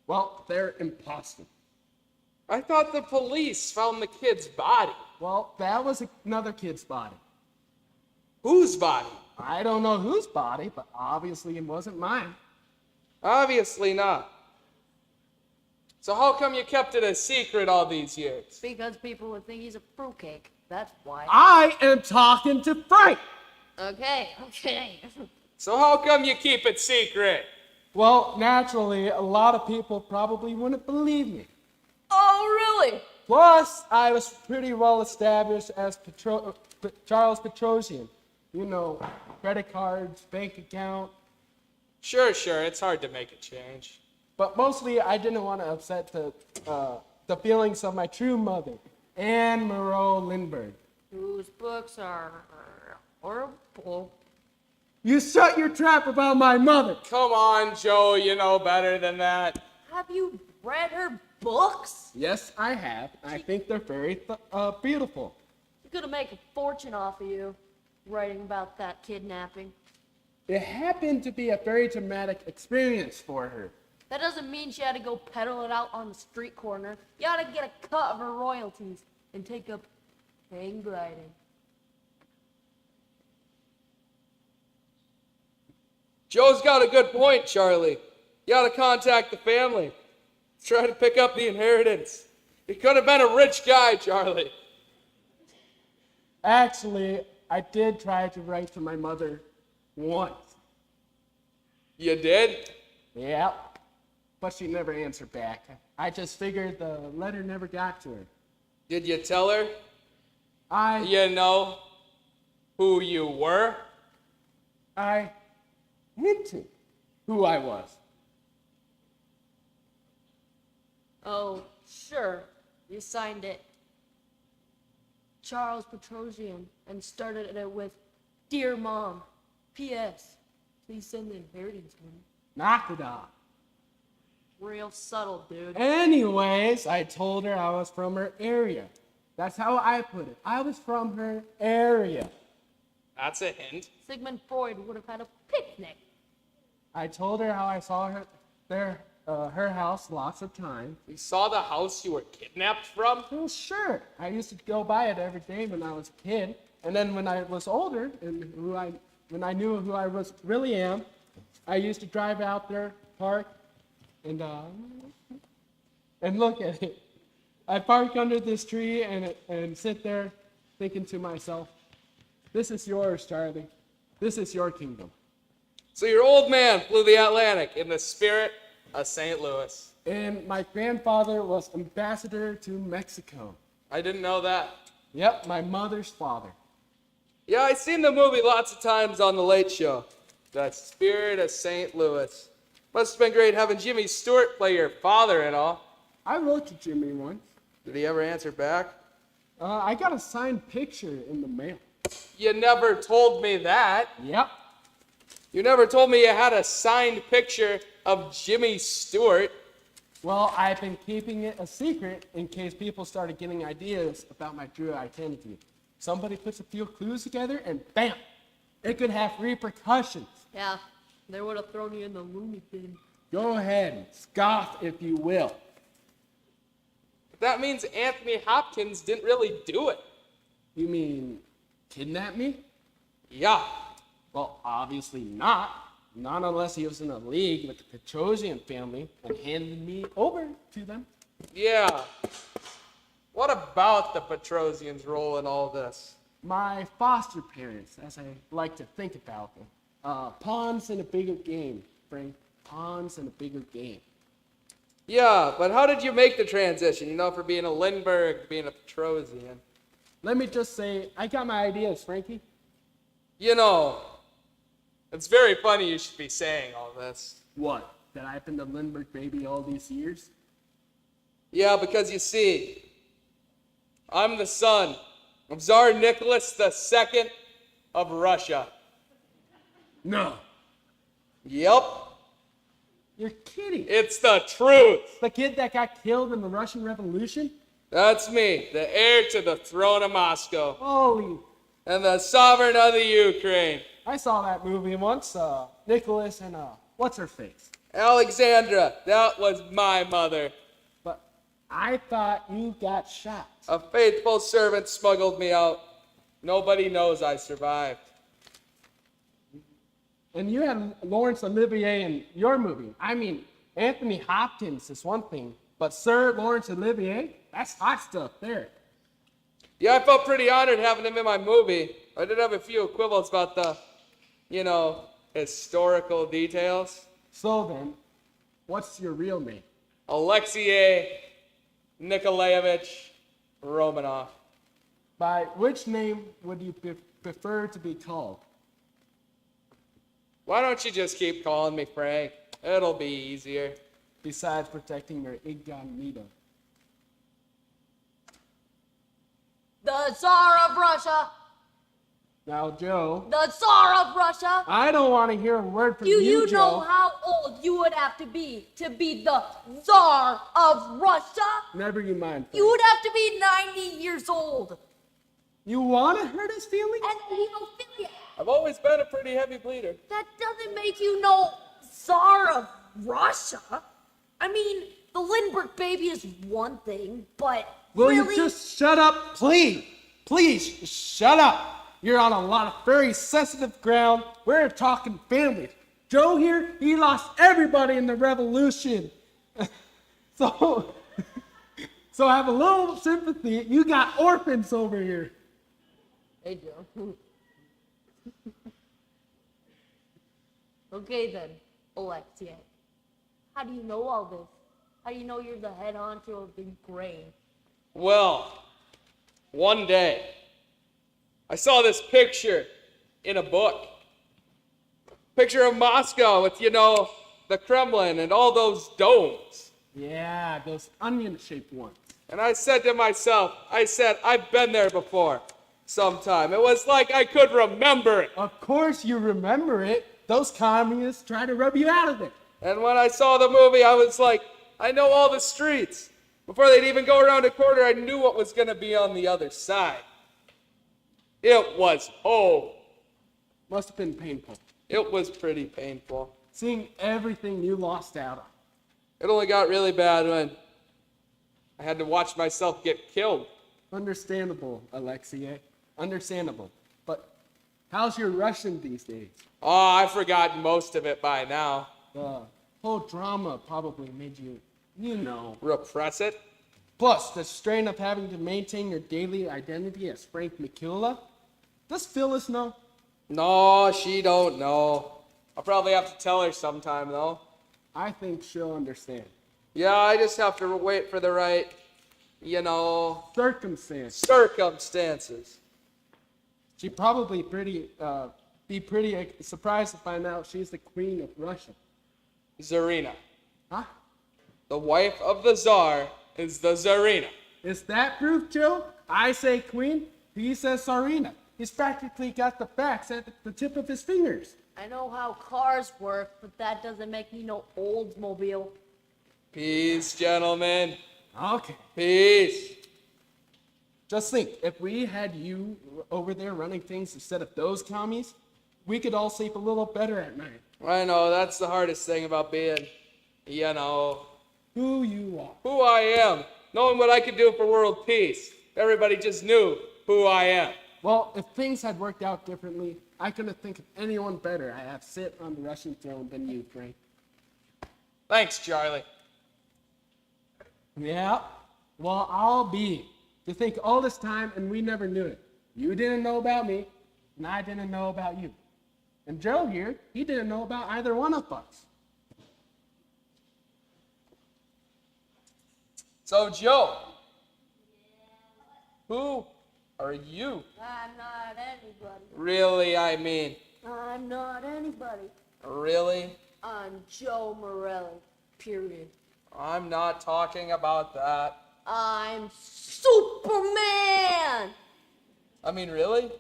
Well, they're impossible. I thought the police found the kid's body. Well, that was another kid's body. Whose body? I don't know whose body, but obviously it wasn't mine. Obviously not. So how come you kept it a secret all these years? Because people would think he's a fruitcake. That's why. I am talking to Frank. Okay. So how come you keep it secret? Well, naturally, a lot of people probably wouldn't believe me. Oh, really? Plus, I was pretty well established as Charles Petrosian. You know, credit cards, bank account. Sure, it's hard to make a change. But mostly, I didn't want to upset the feelings of my true mother, Anne Moreau Lindbergh. Whose books are horrible. You shut your trap about my mother. Come on, Joe, you know better than that. Have you read her books? Yes, I have. I think they're very beautiful. She's gonna make a fortune off of you, writing about that kidnapping. It happened to be a very traumatic experience for her. That doesn't mean she had to go peddle it out on the street corner. You ought to get a cut of her royalties and take up hang gliding. Joe's got a good point, Charlie. You ought to contact the family. Try to pick up the inheritance. He could have been a rich guy, Charlie. Actually, I did try to write to my mother once. You did? Yeah, but she never answered back. I just figured the letter never got to her. Did you tell her? I You know who you were? hinted who I was. Oh, sure. You signed it. Charles Petrosian, and started it with, Dear Mom, P.S. Please send the inheritance money. Knocked it off. Real subtle, dude. Anyways, I told her I was from her area. That's how I put it. I was from her area. That's a hint. Sigmund Freud would have had a picnic. I told her how I saw her house lots of times. You saw the house you were kidnapped from? Well, sure. I used to go by it every day when I was a kid. And then when I was older and when I knew who I really am, I used to drive out there, park, and look at it. I'd park under this tree and sit there thinking to myself, this is yours, Charlie. This is your kingdom. So your old man flew the Atlantic in the spirit of St. Louis. And my grandfather was ambassador to Mexico. I didn't know that. Yep, my mother's father. Yeah, I seen the movie lots of times on The Late Show. The spirit of St. Louis. Must have been great having Jimmy Stewart play your father and all. I wrote to Jimmy once. Did he ever answer back? I got a signed picture in the mail. You never told me that. Yep. You never told me you had a signed picture of Jimmy Stewart. Well, I've been keeping it a secret in case people started getting ideas about my true identity. Somebody puts a few clues together and bam, it could have repercussions. Yeah, they would have thrown you in the loony bin. Go ahead, scoff if you will. That means Anthony Hopkins didn't really do it. You mean kidnap me? Yeah. Well, obviously not. Not unless he was in a league with the Petrosian family and handed me over to them. Yeah. What about the Petrosians' role in all this? My foster parents, as I like to think about them. Pawns in a bigger game, Frank. Pawns in a bigger game. Yeah, but how did you make the transition, from being a Lindbergh to being a Petrosian? Let me just say, I got my ideas, Frankie. It's very funny you should be saying all this. What? That I've been the Lindbergh baby all these years? Yeah, because you see, I'm the son of Tsar Nicholas II of Russia. No. Yep. You're kidding. It's the truth. The kid that got killed in the Russian Revolution? That's me, the heir to the throne of Moscow. Holy. And the sovereign of the Ukraine. I saw that movie once. Nicholas and, what's her face? Alexandra, that was my mother. But I thought you got shot. A faithful servant smuggled me out. Nobody knows I survived. And you had Laurence Olivier in your movie. I mean, Anthony Hopkins is one thing, but Sir Laurence Olivier, that's hot stuff there. Yeah, I felt pretty honored having him in my movie. I did have a few quibbles about the, historical details. So then, what's your real name? Alexei Nikolaevich Romanov. By which name would you prefer to be called? Why don't you just keep calling me Frank? It'll be easier. Besides protecting your incognito. The Tsar of Russia! Now, Joe. The Tsar of Russia! I don't want to hear a word from Do you Joe. know how old you would have to be the Tsar of Russia? Never you mind. Frank. You would have to be 90 years old. You want to hurt his feelings? And hemophilia. I've always been a pretty heavy bleeder. That doesn't make you no Tsar of Russia. I mean, the Lindbergh baby is one thing, but Will really? you just shut up, please? Please, just shut up. You're on a lot of very sensitive ground. We're talking families. Joe here, he lost everybody in the revolution. So have a little sympathy. You got orphans over here. Hey, Joe. Okay then, Alexei. How do you know all this? How do you know you're the head honcho of the Ukraine? Well, one day, I saw this picture in a book. Picture of Moscow with, the Kremlin and all those domes. Yeah, those onion-shaped ones. And I said to myself, I've been there before sometime. It was like I could remember it. Of course you remember it. Those communists try to rub you out of it. And when I saw the movie, I was like, I know all the streets. Before they'd even go around a corner, I knew what was going to be on the other side. It was home. Must have been painful. It was pretty painful. seeing everything you lost out on. It only got really bad when I had to watch myself get killed. Understandable, Alexei. Understandable. But how's your Russian these days? Oh, I've forgotten most of it by now. The whole drama probably made you, Repress it? Plus, the strain of having to maintain your daily identity as Frank McCullough. Does Phyllis know? No, she don't know. I'll probably have to tell her sometime, though. I think she'll understand. Yeah, I just have to wait for the right, circumstances. She'd probably be pretty surprised to find out she's the queen of Russia. Tsarina. Huh? The wife of the Tsar is the Tsarina. Is that proof, Joe? I say queen, he says Tsarina. He's practically got the facts at the tip of his fingers. I know how cars work, but that doesn't make me no Oldsmobile. Peace, gentlemen. Okay. Peace. Just think, if we had you over there running things instead of those commies, we could all sleep a little better at night. I know, that's the hardest thing about being, who you are. Who I am. Knowing what I could do for world peace. Everybody just knew who I am. Well, if things had worked out differently, I couldn't think of anyone better I have sit on the Russian throne than you, Frank. Thanks, Charlie. Yeah, well, I'll be. To think all this time and we never knew it. You didn't know about me, and I didn't know about you. And Joe here, he didn't know about either one of us. So, Joe, who are you? I'm not anybody. Really, I mean. I'm not anybody. Really? I'm Joe Morelli, period. I'm not talking about that. I'm Superman! I mean, really?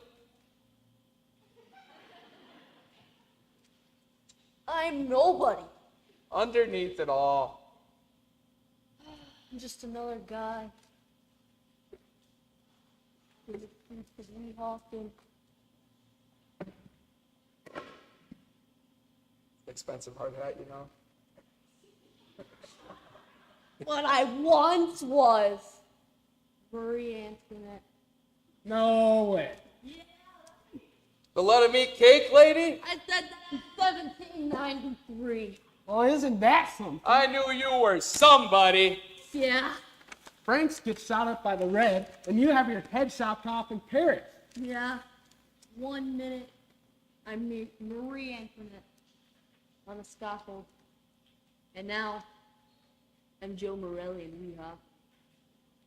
I'm nobody. Underneath it all. I'm just another guy. With a piece of Weehawken. Expensive hard hat, What I once was. Marie Antoinette. No way. The let 'em eat cake lady? I said that in 1793. Well, isn't that something? I knew you were somebody. Yeah. Franks gets shot up by the Red, and you have your head chopped off in Paris. Yeah. 1 minute, I meet Marie Antoinette on a scaffold. And now, I'm Joe Morelli and Weehawken.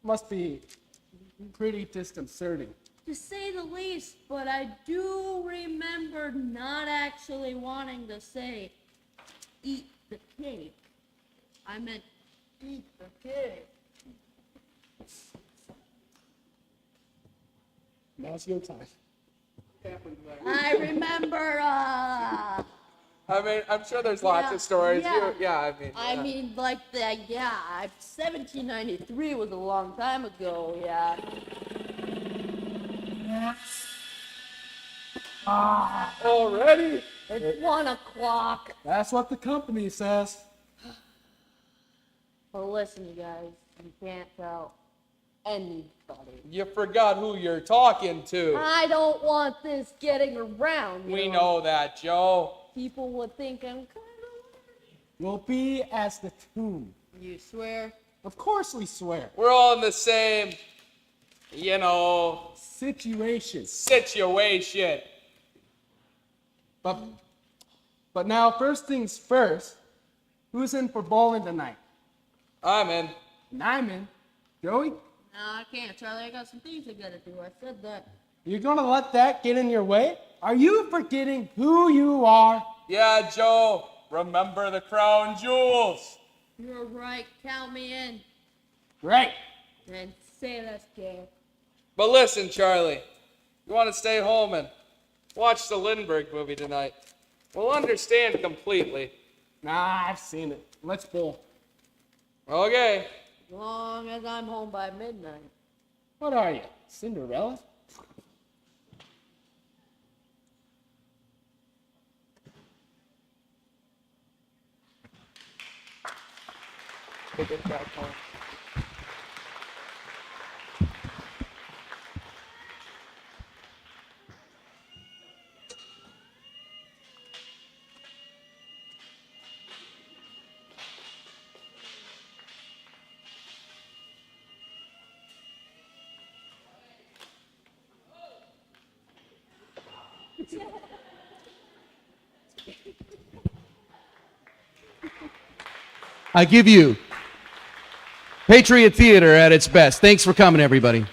Must be pretty disconcerting. To say the least, but I do remember not actually wanting to say, eat the cake. I meant, eat the cake. Now's your time. I remember, I mean, I'm sure there's lots of stories. yeah. I mean, like that, 1793 was a long time ago, yeah. Already? It's 1 o'clock. That's what the company says. Well, listen, you guys, you can't tell anybody. You forgot who you're talking to. I don't want this getting around. We know that, Joe. People would think I'm kind of We'll be as the tomb. You swear? Of course we swear. We're all in the same, Situation. But now, first things first, who's in for bowling tonight? I'm in. And I'm in. Joey? No, I can't, Charlie. I got some things I gotta do. I said that. You're gonna let that get in your way? Are you forgetting who you are? Yeah, Joe. Remember the crown jewels. You're right. Count me in. Right. And say let's go. But listen, Charlie. You want to stay home and watch the Lindbergh movie tonight? We'll understand completely. Nah, I've seen it. Let's bowl. Okay. As long as I'm home by midnight. What are you, Cinderella? Take us back home. I give you Patriot Theater at its best. Thanks for coming, everybody.